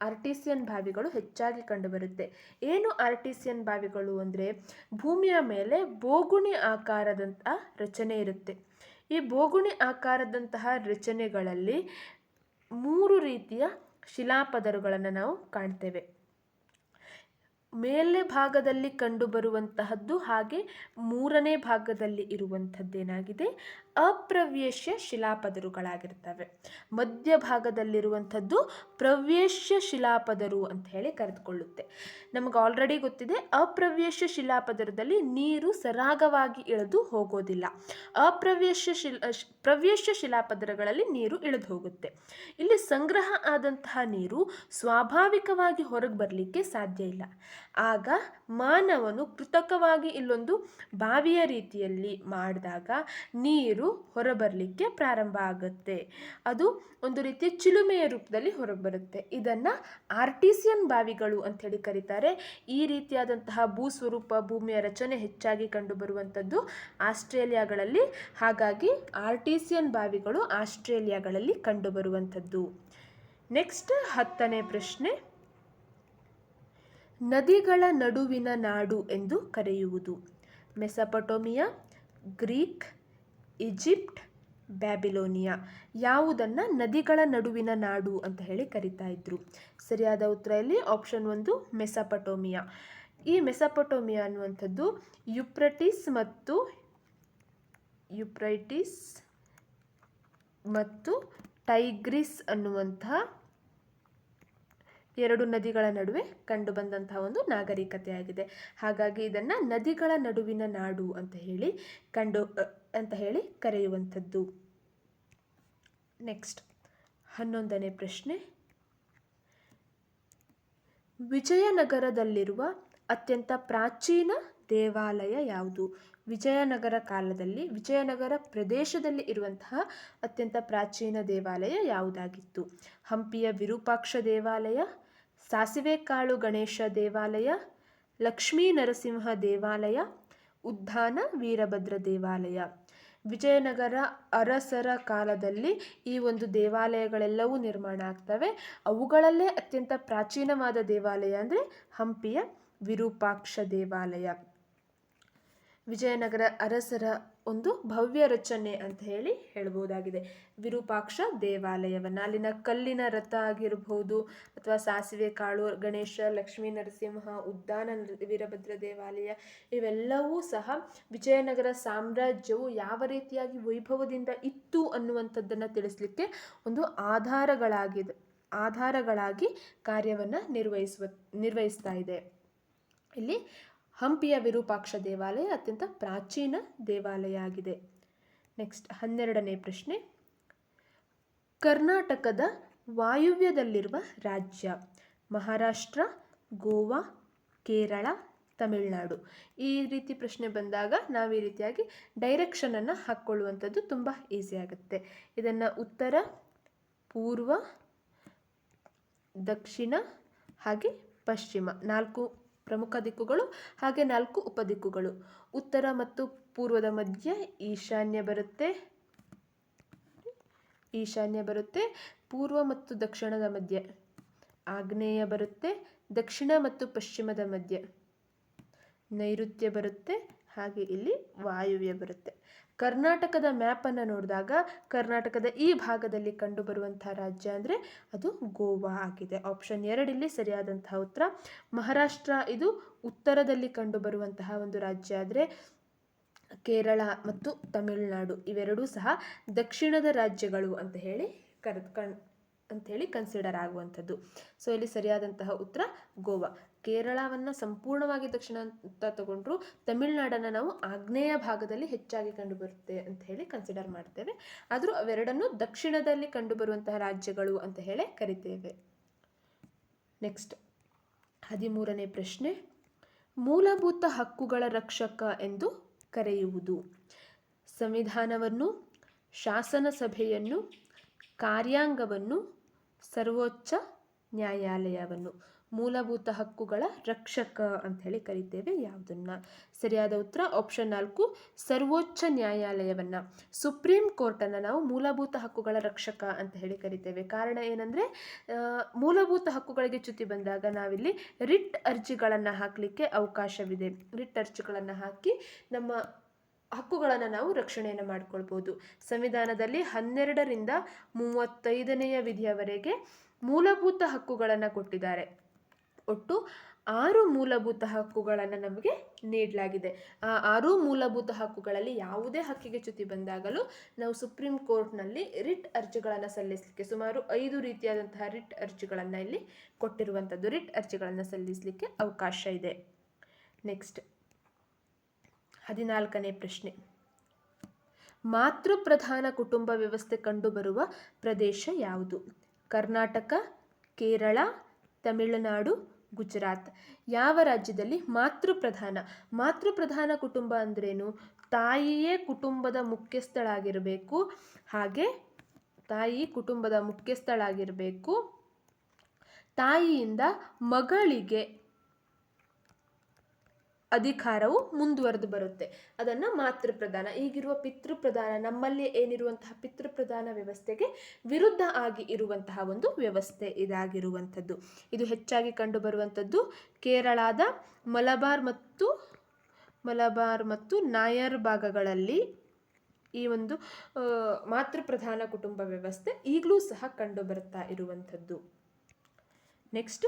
ಆರ್ಟೀಸಿಯನ್ ಬಾವಿಗಳು ಹೆಚ್ಚಾಗಿ ಕಂಡುಬರುತ್ತೆ. ಏನು ಆರ್ಟೀಸಿಯನ್ ಬಾವಿಗಳು ಅಂದರೆ ಭೂಮಿಯ ಮೇಲೆ ಬೋಗುಣಿ ಆಕಾರದಂತಹ ರಚನೆ ಇರುತ್ತೆ. ಈ ಬೋಗುಣಿ ಆಕಾರದಂತಹ ರಚನೆಗಳಲ್ಲಿ 3 ರೀತಿಯ ಶಿಲಾಪದರುಗಳನ್ನು ನಾವು ಕಾಣ್ತೇವೆ. ಮೇಲ್ನೇ ಭಾಗದಲ್ಲಿ ಕಂಡುಬರುವಂತಹದ್ದು ಹಾಗೆ 3ನೇ ಭಾಗದಲ್ಲಿ ಇರುವಂಥದ್ದೇನಾಗಿದೆ ಅಪ್ರವೇಶ್ಯ ಶಿಲಾಪದರುಗಳಾಗಿರ್ತವೆ. ಮಧ್ಯಭಾಗದಲ್ಲಿರುವಂಥದ್ದು ಪ್ರವೇಶ್ಯ ಶಿಲಾಪದರು ಅಂತ ಹೇಳಿ ಕರೆದುಕೊಳ್ಳುತ್ತೆ. ನಮಗೆ ಆಲ್ರೆಡಿ ಗೊತ್ತಿದೆ ಅಪ್ರವೇಶ್ಯ ಶಿಲಾಪದರದಲ್ಲಿ ನೀರು ಸರಾಗವಾಗಿ ಇಳಿದು ಹೋಗೋದಿಲ್ಲ. ಪ್ರವೇಶ್ಯ ಶಿಲಾಪದರಗಳಲ್ಲಿ ನೀರು ಇಳಿದು ಹೋಗುತ್ತೆ. ಇಲ್ಲಿ ಸಂಗ್ರಹ ಆದಂತಹ ನೀರು ಸ್ವಾಭಾವಿಕವಾಗಿ ಹೊರಗೆ ಬರಲಿಕ್ಕೆ ಸಾಧ್ಯ ಇಲ್ಲ. ಆಗ ಮಾನವನು ಕೃತಕವಾಗಿ ಇಲ್ಲೊಂದು ಬಾವಿಯ ರೀತಿಯಲ್ಲಿ ಮಾಡಿದಾಗ ನೀರು ಹೊರಬರಲಿಕ್ಕೆ ಪ್ರಾರಂಭ ಆಗುತ್ತೆ. ಅದು ಒಂದು ರೀತಿಯ ಚಿಲುಮೆಯ ರೂಪದಲ್ಲಿ ಹೊರಗೆ ಬರುತ್ತೆ. ಇದನ್ನು ಆರ್ಟೀಸಿಯನ್ ಬಾವಿಗಳು ಅಂಥೇಳಿ ಕರೀತಾರೆ. ಈ ರೀತಿಯಾದಂತಹ ಭೂಸ್ವರೂಪ ಭೂಮಿಯ ರಚನೆ ಹೆಚ್ಚಾಗಿ ಕಂಡುಬರುವಂಥದ್ದು ಆಸ್ಟ್ರೇಲಿಯಾಗಳಲ್ಲಿ. ಹಾಗಾಗಿ ಆರ್ಟೀಸಿಯನ್ ಬಾವಿಗಳು ಆಸ್ಟ್ರೇಲಿಯಾಗಳಲ್ಲಿ ಕಂಡುಬರುವಂಥದ್ದು. ನೆಕ್ಸ್ಟ್ 10ನೇ ಪ್ರಶ್ನೆ. ನದಿಗಳ ನಡುವಿನ ನಾಡು ಎಂದು ಕರೆಯುವುದು? ಮೆಸೊಪೊಟೇಮಿಯಾ, ಗ್ರೀಕ್, ಈಜಿಪ್ಟ್, ಬ್ಯಾಬಿಲೋನಿಯಾ. ಯಾವುದನ್ನು ನದಿಗಳ ನಡುವಿನ ನಾಡು ಅಂತ ಹೇಳಿ ಕರಿತಾ ಇದ್ರು? ಸರಿಯಾದ ಉತ್ತರ ಇಲ್ಲಿ ಆಪ್ಷನ್ 1 ಮೆಸೊಪೊಟೇಮಿಯಾ. ಈ ಮೆಸೊಪೊಟೇಮಿಯಾ ಅನ್ನುವಂಥದ್ದು ಯುಪ್ರಟಿಸ್ ಮತ್ತು ಟೈಗ್ರಿಸ್ ಅನ್ನುವಂತಹ 2 ನದಿಗಳ ನಡುವೆ ಕಂಡುಬಂದಂತಹ ಒಂದು ನಾಗರಿಕತೆಯಾಗಿದೆ. ಹಾಗಾಗಿ ಇದನ್ನು ನದಿಗಳ ನಡುವಿನ ನಾಡು ಅಂತ ಹೇಳಿ ಕರೆಯುವಂಥದ್ದು. ನೆಕ್ಸ್ಟ್ 11ನೇ ಪ್ರಶ್ನೆ. ವಿಜಯನಗರದಲ್ಲಿರುವ ಅತ್ಯಂತ ಪ್ರಾಚೀನ ದೇವಾಲಯ ಯಾವುದು? ವಿಜಯನಗರ ಕಾಲದಲ್ಲಿ ವಿಜಯನಗರ ಪ್ರದೇಶದಲ್ಲಿ ಇರುವಂತಹ ಅತ್ಯಂತ ಪ್ರಾಚೀನ ದೇವಾಲಯ ಯಾವುದಾಗಿತ್ತು? ಹಂಪಿಯ ವಿರೂಪಾಕ್ಷ ದೇವಾಲಯ, ಸಾಸಿವೆಕಾಳು ಗಣೇಶ ದೇವಾಲಯ, ಲಕ್ಷ್ಮೀ ನರಸಿಂಹ ದೇವಾಲಯ, ಉದ್ಧಾನ ವೀರಭದ್ರ ದೇವಾಲಯ. ವಿಜಯನಗರ ಅರಸರ ಕಾಲದಲ್ಲಿ ಈ ಒಂದು ದೇವಾಲಯಗಳೆಲ್ಲವೂ ನಿರ್ಮಾಣ ಆಗ್ತವೆ. ಅವುಗಳಲ್ಲೇ ಅತ್ಯಂತ ಪ್ರಾಚೀನವಾದ ದೇವಾಲಯ ಅಂದರೆ ಹಂಪಿಯ ವಿರೂಪಾಕ್ಷ ದೇವಾಲಯ. ವಿಜಯನಗರ ಅರಸರ ಒಂದು ಭವ್ಯ ರಚನೆ ಅಂತ ಹೇಳ್ಬೋದಾಗಿದೆ ವಿರೂಪಾಕ್ಷ ದೇವಾಲಯವನ್ನು. ಅಲ್ಲಿನ ಕಲ್ಲಿನ ರಥ ಆಗಿರಬಹುದು, ಅಥವಾ ಸಾಸಿವೆ ಕಾಳು ಗಣೇಶ, ಲಕ್ಷ್ಮೀ ನರಸಿಂಹ, ಉದ್ದಾನ ವೀರಭದ್ರ ದೇವಾಲಯ, ಇವೆಲ್ಲವೂ ಸಹ ವಿಜಯನಗರ ಸಾಮ್ರಾಜ್ಯವು ಯಾವ ರೀತಿಯಾಗಿ ವೈಭವದಿಂದ ಇತ್ತು ಅನ್ನುವಂಥದ್ದನ್ನು ತಿಳಿಸ್ಲಿಕ್ಕೆ ಒಂದು ಆಧಾರಗಳಾಗಿ ಕಾರ್ಯವನ್ನು ನಿರ್ವಹಿಸ್ತಾ ಇದೆ. ಇಲ್ಲಿ ಹಂಪಿಯ ವಿರೂಪಾಕ್ಷ ದೇವಾಲಯ ಅತ್ಯಂತ ಪ್ರಾಚೀನ ದೇವಾಲಯ ಆಗಿದೆ. ನೆಕ್ಸ್ಟ್ 12ನೇ ಪ್ರಶ್ನೆ, ಕರ್ನಾಟಕದ ವಾಯುವ್ಯದಲ್ಲಿರುವ ರಾಜ್ಯ ಮಹಾರಾಷ್ಟ್ರ, ಗೋವಾ, ಕೇರಳ, ತಮಿಳುನಾಡು. ಈ ರೀತಿ ಪ್ರಶ್ನೆ ಬಂದಾಗ ನಾವು ಈ ರೀತಿಯಾಗಿ ಡೈರೆಕ್ಷನನ್ನು ಹಾಕ್ಕೊಳ್ಳುವಂಥದ್ದು ತುಂಬ ಈಸಿ ಆಗುತ್ತೆ. ಇದನ್ನು ಉತ್ತರ, ಪೂರ್ವ, ದಕ್ಷಿಣ ಹಾಗೆ ಪಶ್ಚಿಮ 4 ಪ್ರಮುಖ ದಿಕ್ಕುಗಳು ಹಾಗೆ 4 ಉಪದಿಕ್ಕುಗಳು. ಉತ್ತರ ಮತ್ತು ಪೂರ್ವದ ಮಧ್ಯೆ ಈಶಾನ್ಯ ಬರುತ್ತೆ. ಪೂರ್ವ ಮತ್ತು ದಕ್ಷಿಣದ ಮಧ್ಯೆ ಆಗ್ನೇಯ ಬರುತ್ತೆ. ದಕ್ಷಿಣ ಮತ್ತು ಪಶ್ಚಿಮದ ಮಧ್ಯೆ ನೈಋತ್ಯ ಬರುತ್ತೆ. ಹಾಗೆ ಇಲ್ಲಿ ವಾಯುವ್ಯ ಬರುತ್ತೆ. ಕರ್ನಾಟಕದ ಮ್ಯಾಪನ್ನು ನೋಡಿದಾಗ ಕರ್ನಾಟಕದ ಈ ಭಾಗದಲ್ಲಿ ಕಂಡುಬರುವಂತಹ ರಾಜ್ಯ ಅಂದರೆ ಅದು ಗೋವಾ ಆಗಿದೆ. ಆಪ್ಷನ್ 2 ಇಲ್ಲಿ ಸರಿಯಾದಂತಹ ಉತ್ತರ. ಮಹಾರಾಷ್ಟ್ರ ಇದು ಉತ್ತರದಲ್ಲಿ ಕಂಡುಬರುವಂತಹ ಒಂದು ರಾಜ್ಯ ಆದರೆ ಕೇರಳ ಮತ್ತು ತಮಿಳುನಾಡು ಇವೆರಡೂ ಸಹ ದಕ್ಷಿಣದ ರಾಜ್ಯಗಳು ಅಂತ ಹೇಳಿ ಕನ್ಸಿಡರ್ ಆಗುವಂಥದ್ದು. ಸೊ ಇಲ್ಲಿ ಸರಿಯಾದಂತಹ ಉತ್ತರ ಗೋವಾ. ಕೇರಳವನ್ನು ಸಂಪೂರ್ಣವಾಗಿ ದಕ್ಷಿಣ ಅಂತ ತಗೊಂಡ್ರು, ತಮಿಳುನಾಡನ್ನು ನಾವು ಆಗ್ನೇಯ ಭಾಗದಲ್ಲಿ ಹೆಚ್ಚಾಗಿ ಕಂಡುಬರುತ್ತೆ ಅಂತ ಹೇಳಿ ಕನ್ಸಿಡರ್ ಮಾಡ್ತೇವೆ. ಆದರೂ ಅವೆರಡನ್ನು ದಕ್ಷಿಣದಲ್ಲಿ ಕಂಡುಬರುವಂತಹ ರಾಜ್ಯಗಳು ಅಂತ ಹೇಳಿ ಕರಿತೇವೆ. ನೆಕ್ಸ್ಟ್ 13ನೇ ಪ್ರಶ್ನೆ, ಮೂಲಭೂತ ಹಕ್ಕುಗಳ ರಕ್ಷಕ ಎಂದು ಕರೆಯುವುದು ಸಂವಿಧಾನವನ್ನು, ಶಾಸನ ಸಭೆಯನ್ನು, ಕಾರ್ಯಾಂಗವನ್ನು, ಸರ್ವೋಚ್ಚ ನ್ಯಾಯಾಲಯವನ್ನು. ಮೂಲಭೂತ ಹಕ್ಕುಗಳ ರಕ್ಷಕ ಅಂತ ಹೇಳಿ ಕರಿತೇವೆ ಯಾವುದನ್ನ? ಸರಿಯಾದ ಉತ್ತರ ಆಪ್ಷನ್ 4 ಸರ್ವೋಚ್ಚ ನ್ಯಾಯಾಲಯವನ್ನು. ಸುಪ್ರೀಂ ಕೋರ್ಟನ್ನು ನಾವು ಮೂಲಭೂತ ಹಕ್ಕುಗಳ ರಕ್ಷಕ ಅಂತ ಹೇಳಿ ಕರಿತೇವೆ. ಕಾರಣ ಏನಂದರೆ ಮೂಲಭೂತ ಹಕ್ಕುಗಳಿಗೆ ಚ್ಯುತಿ ಬಂದಾಗ ನಾವಿಲ್ಲಿ ರಿಟ್ ಅರ್ಜಿಗಳನ್ನು ಹಾಕಲಿಕ್ಕೆ ಅವಕಾಶವಿದೆ. ರಿಟ್ ಅರ್ಜಿಗಳನ್ನು ಹಾಕಿ ನಮ್ಮ ಹಕ್ಕುಗಳನ್ನು ನಾವು ರಕ್ಷಣೆಯನ್ನು ಮಾಡಿಕೊಳ್ಬೋದು. ಸಂವಿಧಾನದಲ್ಲಿ 12ರಿಂದ 35ನೇ ವಿಧಿಯವರೆಗೆ ಮೂಲಭೂತ ಹಕ್ಕುಗಳನ್ನು ಕೊಟ್ಟಿದ್ದಾರೆ. ಒಟ್ಟು 6 ಮೂಲಭೂತ ಹಕ್ಕುಗಳನ್ನು ನಮಗೆ ನೀಡಲಾಗಿದೆ. ಆ 6 ಮೂಲಭೂತ ಹಕ್ಕುಗಳಲ್ಲಿ ಯಾವುದೇ ಹಕ್ಕಿಗೆ ಚ್ಯುತಿ ಬಂದಾಗಲೂ ನಾವು ಸುಪ್ರೀಂ ಕೋರ್ಟ್ನಲ್ಲಿ ರಿಟ್ ಅರ್ಜಿಗಳನ್ನು ಸಲ್ಲಿಸಲಿಕ್ಕೆ ಸುಮಾರು 5 ರೀತಿಯಾದಂತಹ ರಿಟ್ ಅರ್ಜಿಗಳನ್ನು ಇಲ್ಲಿ ಕೊಟ್ಟಿರುವಂಥದ್ದು. ರಿಟ್ ಅರ್ಜಿಗಳನ್ನು ಸಲ್ಲಿಸಲಿಕ್ಕೆ ಅವಕಾಶ ಇದೆ. ನೆಕ್ಸ್ಟ್ 14ನೇ ಪ್ರಶ್ನೆ, ಮಾತೃಪ್ರಧಾನ ಕುಟುಂಬ ವ್ಯವಸ್ಥೆ ಕಂಡುಬರುವ ಪ್ರದೇಶ ಯಾವುದು? ಕರ್ನಾಟಕ, ಕೇರಳ, ತಮಿಳುನಾಡು, ಗುಜರಾತ್. ಯಾವ ರಾಜ್ಯದಲ್ಲಿ ಮಾತೃಪ್ರಧಾನ ಕುಟುಂಬ ಅಂದ್ರೇನು? ತಾಯಿಯೇ ಕುಟುಂಬದ ಮುಖ್ಯಸ್ಥಳಾಗಿರಬೇಕು. ಹಾಗೆ ತಾಯಿ ಕುಟುಂಬದ ಮುಖ್ಯಸ್ಥಳಾಗಿರಬೇಕು. ತಾಯಿಯಿಂದ ಮಗಳಿಗೆ ಅಧಿಕಾರವು ಮುಂದುವರೆದು ಬರುತ್ತೆ. ಅದನ್ನು ಮಾತೃಪ್ರಧಾನ. ಈಗಿರುವ ಪಿತೃಪ್ರಧಾನ, ನಮ್ಮಲ್ಲಿ ಏನಿರುವಂತಹ ಪಿತೃಪ್ರಧಾನ ವ್ಯವಸ್ಥೆಗೆ ವಿರುದ್ಧ ಆಗಿ ಇರುವಂತಹ ಒಂದು ವ್ಯವಸ್ಥೆ ಇದಾಗಿರುವಂಥದ್ದು. ಇದು ಹೆಚ್ಚಾಗಿ ಕಂಡುಬರುವಂಥದ್ದು ಕೇರಳದ ಮಲಬಾರ್ ಮತ್ತು ನಾಯರ್ ಭಾಗಗಳಲ್ಲಿ. ಈ ಒಂದು ಮಾತೃಪ್ರಧಾನ ಕುಟುಂಬ ವ್ಯವಸ್ಥೆ ಈಗಲೂ ಸಹ ಕಂಡುಬರುತ್ತಾ ಇರುವಂಥದ್ದು. ನೆಕ್ಸ್ಟ್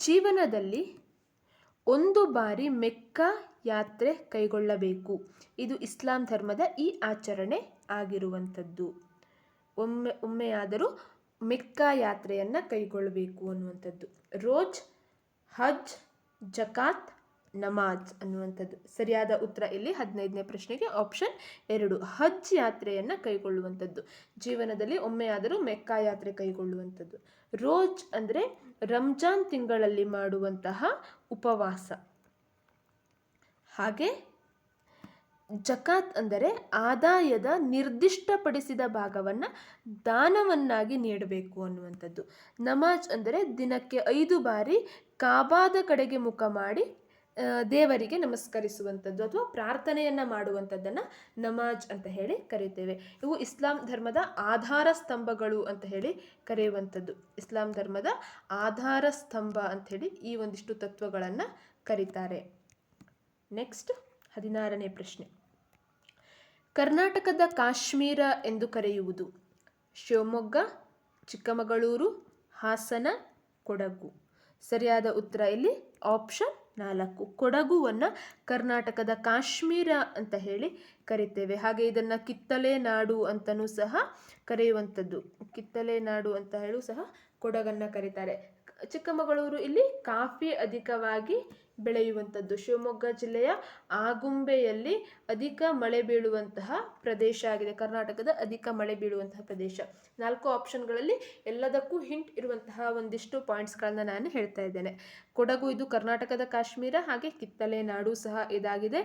ಜೀವನದಲ್ಲಿ ಒಂದು ಬಾರಿ ಮೆಕ್ಕಾ ಯಾತ್ರೆ ಕೈಗೊಳ್ಳಬೇಕು. ಇದು ಇಸ್ಲಾಂ ಧರ್ಮದ ಈ ಆಚರಣೆ ಆಗಿರುವಂಥದ್ದು. ಒಮ್ಮೆಯಾದರೂ ಮೆಕ್ಕಾ ಯಾತ್ರೆಯನ್ನು ಕೈಗೊಳ್ಳಬೇಕು ಅನ್ನುವಂಥದ್ದು. ರೋಜ್, ಹಜ್, ಜಕಾತ್, ನಮಾಜ್ ಅನ್ನುವಂಥದ್ದು. ಸರಿಯಾದ ಉತ್ತರ ಇಲ್ಲಿ 15ನೇ ಪ್ರಶ್ನೆಗೆ ಆಪ್ಷನ್ 2 ಹಜ್ ಯಾತ್ರೆಯನ್ನು ಕೈಗೊಳ್ಳುವಂಥದ್ದು. ಜೀವನದಲ್ಲಿ ಒಮ್ಮೆಯಾದರೂ ಮೆಕ್ಕಾ ಯಾತ್ರೆ ಕೈಗೊಳ್ಳುವಂಥದ್ದು. ರೋಜ್ ಅಂದರೆ ರಂಜಾನ್ ತಿಂಗಳಲ್ಲಿ ಮಾಡುವಂತಹ ಉಪವಾಸ. ಹಾಗೆ ಜಕಾತ್ ಅಂದರೆ ಆದಾಯದ ನಿರ್ದಿಷ್ಟಪಡಿಸಿದ ಭಾಗವನ್ನು ದಾನವನ್ನಾಗಿ ನೀಡಬೇಕು ಅನ್ನುವಂಥದ್ದು. ನಮಾಜ್ ಅಂದರೆ ದಿನಕ್ಕೆ 5 ಬಾರಿ ಕಾಬಾದ ಕಡೆಗೆ ಮುಖ ಮಾಡಿ ದೇವರಿಗೆ ನಮಸ್ಕರಿಸುವಂಥದ್ದು ಅಥವಾ ಪ್ರಾರ್ಥನೆಯನ್ನು ಮಾಡುವಂಥದ್ದನ್ನು ನಮಾಜ್ ಅಂತ ಹೇಳಿ ಕರೀತೇವೆ. ಇವು ಇಸ್ಲಾಂ ಧರ್ಮದ ಆಧಾರ ಸ್ತಂಭಗಳು ಅಂತ ಹೇಳಿ ಕರೆಯುವಂಥದ್ದು. ಇಸ್ಲಾಂ ಧರ್ಮದ ಆಧಾರ ಸ್ತಂಭ ಅಂಥೇಳಿ ಈ ಒಂದಿಷ್ಟು ತತ್ವಗಳನ್ನು ಕರೀತಾರೆ. ನೆಕ್ಸ್ಟ್ 16ನೇ ಪ್ರಶ್ನೆ. ಕರ್ನಾಟಕದ ಕಾಶ್ಮೀರ ಎಂದು ಕರೆಯುವುದು ಶಿವಮೊಗ್ಗ, ಚಿಕ್ಕಮಗಳೂರು, ಹಾಸನ, ಕೊಡಗು. ಸರಿಯಾದ ಉತ್ತರ ಇಲ್ಲಿ ಆಪ್ಷನ್ 4. ಕೊಡಗುವನ್ನು ಕರ್ನಾಟಕದ ಕಾಶ್ಮೀರ ಅಂತ ಹೇಳಿ ಕರಿತೇವೆ. ಹಾಗೆ ಇದನ್ನು ಕಿತ್ತಳೆ ನಾಡು ಅಂತಲೂ ಸಹ ಕರೆಯುವಂಥದ್ದು. ಕಿತ್ತಳೆ ನಾಡು ಅಂತ ಹೇಳು ಸಹ ಕೊಡಗನ್ನು ಕರೀತಾರೆ. ಚಿಕ್ಕಮಗಳೂರು ಇಲ್ಲಿ ಕಾಫಿ ಅಧಿಕವಾಗಿ ಬೆಳೆಯುವಂಥದ್ದು. ಶಿವಮೊಗ್ಗ ಜಿಲ್ಲೆಯ ಆಗುಂಬೆಯಲ್ಲಿ ಅಧಿಕ ಮಳೆ ಬೀಳುವಂತಹ ಪ್ರದೇಶ ಆಗಿದೆ. ಕರ್ನಾಟಕದ ಅಧಿಕ ಮಳೆ ಬೀಳುವಂತಹ ಪ್ರದೇಶ. 4 ಆಪ್ಷನ್ಗಳಲ್ಲಿ ಎಲ್ಲದಕ್ಕೂ ಹಿಂಟ್ ಇರುವಂತಹ ಒಂದಿಷ್ಟು ಪಾಯಿಂಟ್ಸ್ಗಳನ್ನ ನಾನು ಹೇಳ್ತಾ ಇದ್ದೇನೆ. ಕೊಡಗು ಇದು ಕರ್ನಾಟಕದ ಕಾಶ್ಮೀರ, ಹಾಗೆ ಕಿತ್ತಳೆ ನಾಡು ಸಹ ಇದಾಗಿದೆ.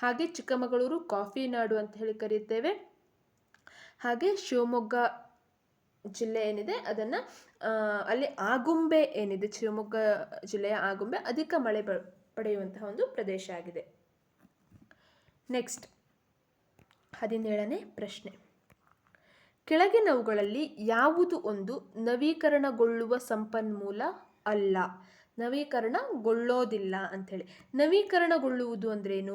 ಹಾಗೆ ಚಿಕ್ಕಮಗಳೂರು ಕಾಫಿ ನಾಡು ಅಂತ ಹೇಳಿ ಕರೀತೇವೆ. ಹಾಗೆ ಶಿವಮೊಗ್ಗ ಜಿಲ್ಲೆ ಏನಿದೆ ಅದನ್ನು ಅಲ್ಲಿ ಆಗುಂಬೆ ಏನಿದೆ, ಶಿವಮೊಗ್ಗ ಜಿಲ್ಲೆಯ ಆಗುಂಬೆ ಅಧಿಕ ಮಳೆ ಪಡೆಯುವಂತಹ ಒಂದು ಪ್ರದೇಶ ಆಗಿದೆ. ನೆಕ್ಸ್ಟ್ 17ನೇ ಪ್ರಶ್ನೆ. ಕೆಳಗಿನವುಗಳಲ್ಲಿ ಯಾವುದು ಒಂದು ನವೀಕರಣಗೊಳ್ಳುವ ಸಂಪನ್ಮೂಲ ಅಲ್ಲ? ನವೀಕರಣಗೊಳ್ಳೋದಿಲ್ಲ ಅಂಥೇಳಿ. ನವೀಕರಣಗೊಳ್ಳುವುದು ಅಂದ್ರೇನು?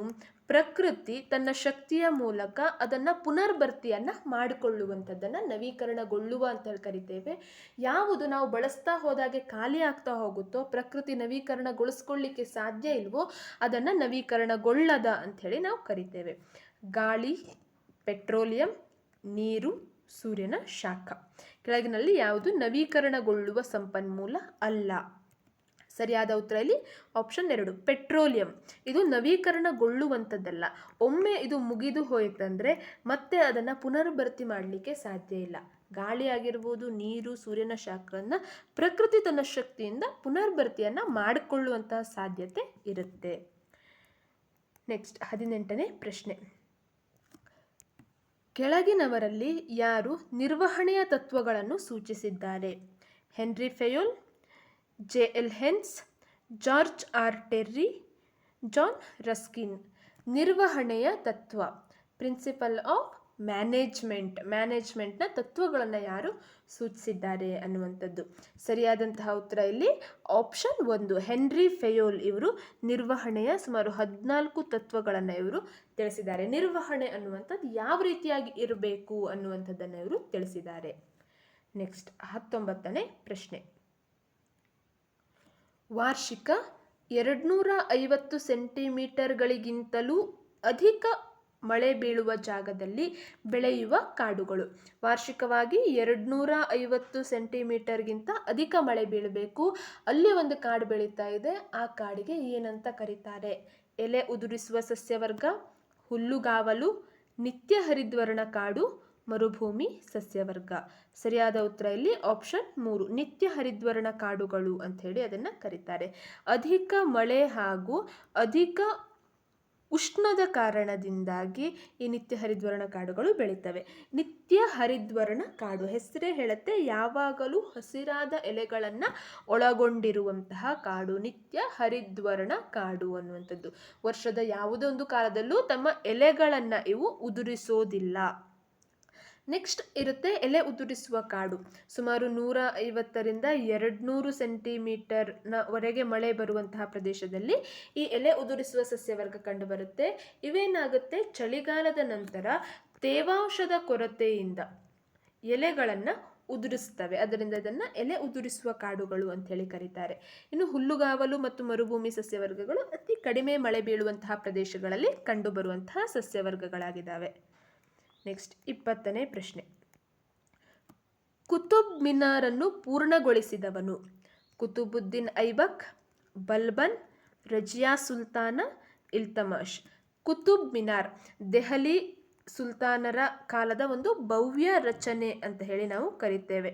ಪ್ರಕೃತಿ ತನ್ನ ಶಕ್ತಿಯ ಮೂಲಕ ಅದನ್ನು ಪುನರ್ಭರ್ತಿಯನ್ನು ಮಾಡಿಕೊಳ್ಳುವಂಥದ್ದನ್ನು ನವೀಕರಣಗೊಳ್ಳುವ ಅಂತ ಹೇಳಿ ಕರಿತೇವೆ. ಯಾವುದು ನಾವು ಬಳಸ್ತಾ ಹೋದಾಗೆ ಖಾಲಿ ಆಗ್ತಾ ಹೋಗುತ್ತೋ, ಪ್ರಕೃತಿ ನವೀಕರಣಗೊಳಿಸ್ಕೊಳ್ಳಿಕ್ಕೆ ಸಾಧ್ಯ ಇಲ್ವೋ ಅದನ್ನು ನವೀಕರಣಗೊಳ್ಳದ ಅಂಥೇಳಿ ನಾವು ಕರಿತೇವೆ. ಗಾಳಿ, ಪೆಟ್ರೋಲಿಯಂ, ನೀರು, ಸೂರ್ಯನ ಶಾಖ. ಕೆಳಗಿನಲ್ಲಿ ಯಾವುದು ನವೀಕರಣಗೊಳ್ಳುವ ಸಂಪನ್ಮೂಲ ಅಲ್ಲ? ಸರಿಯಾದ ಉತ್ತರ ಇಲ್ಲಿ ಆಪ್ಷನ್ 2 ಪೆಟ್ರೋಲಿಯಂ. ಇದು ನವೀಕರಣಗೊಳ್ಳುವಂಥದ್ದಲ್ಲ. ಒಮ್ಮೆ ಇದು ಮುಗಿದು ಹೋಯಿತಂದರೆ ಮತ್ತೆ ಅದನ್ನು ಪುನರ್ಭರ್ತಿ ಮಾಡಲಿಕ್ಕೆ ಸಾಧ್ಯ ಇಲ್ಲ. ಗಾಳಿ ಆಗಿರ್ಬೋದು, ನೀರು, ಸೂರ್ಯನ ಶಾಖವನ್ನು ಪ್ರಕೃತಿ ತನ್ನ ಶಕ್ತಿಯಿಂದ ಪುನರ್ಭರ್ತಿಯನ್ನು ಮಾಡಿಕೊಳ್ಳುವಂತಹ ಸಾಧ್ಯತೆ ಇರುತ್ತೆ. ನೆಕ್ಸ್ಟ್ 18ನೇ ಪ್ರಶ್ನೆ. ಕೆಳಗಿನವರಲ್ಲಿ ಯಾರು ನಿರ್ವಹಣೆಯ ತತ್ವಗಳನ್ನು ಸೂಚಿಸಿದ್ದಾರೆ? Henri Fayol, J L. Haynes, George R Terry, John Ruskin. ನಿರ್ವಹಣೆಯ ತತ್ವ, ಪ್ರಿನ್ಸಿಪಲ್ ಆಫ್ ಮ್ಯಾನೇಜ್ಮೆಂಟ್ನ ತತ್ವಗಳನ್ನು ಯಾರು ಸೂಚಿಸಿದ್ದಾರೆ ಅನ್ನುವಂಥದ್ದು. ಸರಿಯಾದಂತಹ ಉತ್ತರ ಇಲ್ಲಿ ಆಪ್ಷನ್ 1 ಹೆನ್ರಿ ಫೆಯೋಲ್. ಇವರು ನಿರ್ವಹಣೆಯ ಸುಮಾರು 14 ತತ್ವಗಳನ್ನು ಇವರು ತಿಳಿಸಿದ್ದಾರೆ. ನಿರ್ವಹಣೆ ಅನ್ನುವಂಥದ್ದು ಯಾವ ರೀತಿಯಾಗಿ ಇರಬೇಕು ಅನ್ನುವಂಥದ್ದನ್ನು ಇವರು ತಿಳಿಸಿದ್ದಾರೆ. ನೆಕ್ಸ್ಟ್ 19ನೇ ಪ್ರಶ್ನೆ. ವಾರ್ಷಿಕ 250 ಸೆಂಟಿಮೀಟರ್ಗಳಿಗಿಂತಲೂ ಅಧಿಕ ಮಳೆ ಬೀಳುವ ಜಾಗದಲ್ಲಿ ಬೆಳೆಯುವ ಕಾಡುಗಳು. ವಾರ್ಷಿಕವಾಗಿ 250 ಸೆಂಟಿಮೀಟರ್ಗಿಂತ ಅಧಿಕ ಮಳೆ ಬೀಳಬೇಕು, ಅಲ್ಲಿ ಒಂದು ಕಾಡು ಬೆಳೀತಾ ಇದೆ. ಆ ಕಾಡಿಗೆ ಏನಂತ ಕರೀತಾರೆ? ಎಲೆ ಉದುರಿಸುವ ಸಸ್ಯವರ್ಗ, ಹುಲ್ಲುಗಾವಲು, ನಿತ್ಯ ಹರಿದ್ವರ್ಣ ಕಾಡು, ಮರುಭೂಮಿ ಸಸ್ಯವರ್ಗ. ಸರಿಯಾದ ಉತ್ತರ ಇಲ್ಲಿ ಆಪ್ಷನ್ 3 ನಿತ್ಯ ಹರಿದ್ವರ್ಣ ಕಾಡುಗಳು ಅಂಥೇಳಿ ಅದನ್ನು ಕರೀತಾರೆ. ಅಧಿಕ ಮಳೆ ಹಾಗೂ ಅಧಿಕ ಉಷ್ಣದ ಕಾರಣದಿಂದಾಗಿ ಈ ನಿತ್ಯ ಹರಿದ್ವರ್ಣ ಕಾಡುಗಳು ಬೆಳೀತವೆ. ನಿತ್ಯ ಹರಿದ್ವರ್ಣ ಕಾಡು ಹೆಸರೇ ಹೇಳುತ್ತೆ, ಯಾವಾಗಲೂ ಹಸಿರಾದ ಎಲೆಗಳನ್ನು ಒಳಗೊಂಡಿರುವಂತಹ ಕಾಡು ನಿತ್ಯ ಹರಿದ್ವರ್ಣ ಕಾಡು ಅನ್ನುವಂಥದ್ದು. ವರ್ಷದ ಯಾವುದೋ ಒಂದು ಕಾಲದಲ್ಲೂ ತಮ್ಮ ಎಲೆಗಳನ್ನು ಇವು ಉದುರಿಸೋದಿಲ್ಲ. ನೆಕ್ಸ್ಟ್ ಇರುತ್ತೆ ಎಲೆ ಉದುರಿಸುವ ಕಾಡು. ಸುಮಾರು 150ರಿಂದ 200 ಸೆಂಟಿಮೀಟರ್ನವರೆಗೆ ಮಳೆ ಬರುವಂತಹ ಪ್ರದೇಶದಲ್ಲಿ ಈ ಎಲೆ ಉದುರಿಸುವ ಸಸ್ಯವರ್ಗ ಕಂಡುಬರುತ್ತೆ. ಇವೇನಾಗುತ್ತೆ, ಚಳಿಗಾಲದ ನಂತರ ತೇವಾಂಶದ ಕೊರತೆಯಿಂದ ಎಲೆಗಳನ್ನು ಉದುರಿಸ್ತವೆ. ಅದರಿಂದ ಇದನ್ನು ಎಲೆ ಉದುರಿಸುವ ಕಾಡುಗಳು ಅಂತ ಹೇಳಿ ಕರೀತಾರೆ. ಇನ್ನು ಹುಲ್ಲುಗಾವಲು ಮತ್ತು ಮರುಭೂಮಿ ಸಸ್ಯವರ್ಗಗಳು ಅತಿ ಕಡಿಮೆ ಮಳೆ ಬೀಳುವಂತಹ ಪ್ರದೇಶಗಳಲ್ಲಿ ಕಂಡುಬರುವಂತಹ ಸಸ್ಯವರ್ಗಗಳಾಗಿದ್ದಾವೆ. ನೆಕ್ಸ್ಟ್ 20ನೇ ಪ್ರಶ್ನೆ. ಕುತುಬ್ ಮಿನಾರನ್ನು ಪೂರ್ಣಗೊಳಿಸಿದವನು? ಕುತುಬುದ್ದೀನ್ ಐಬಕ್, ಬಲ್ಬನ್, ರಜಿಯಾ ಸುಲ್ತಾನ, ಇಲ್ತಮಷ್. ಕುತುಬ್ ಮಿನಾರ್ ದೆಹಲಿ ಸುಲ್ತಾನರ ಕಾಲದ ಒಂದು ಭವ್ಯ ರಚನೆ ಅಂತ ಹೇಳಿ ನಾವು ಕರಿತೇವೆ.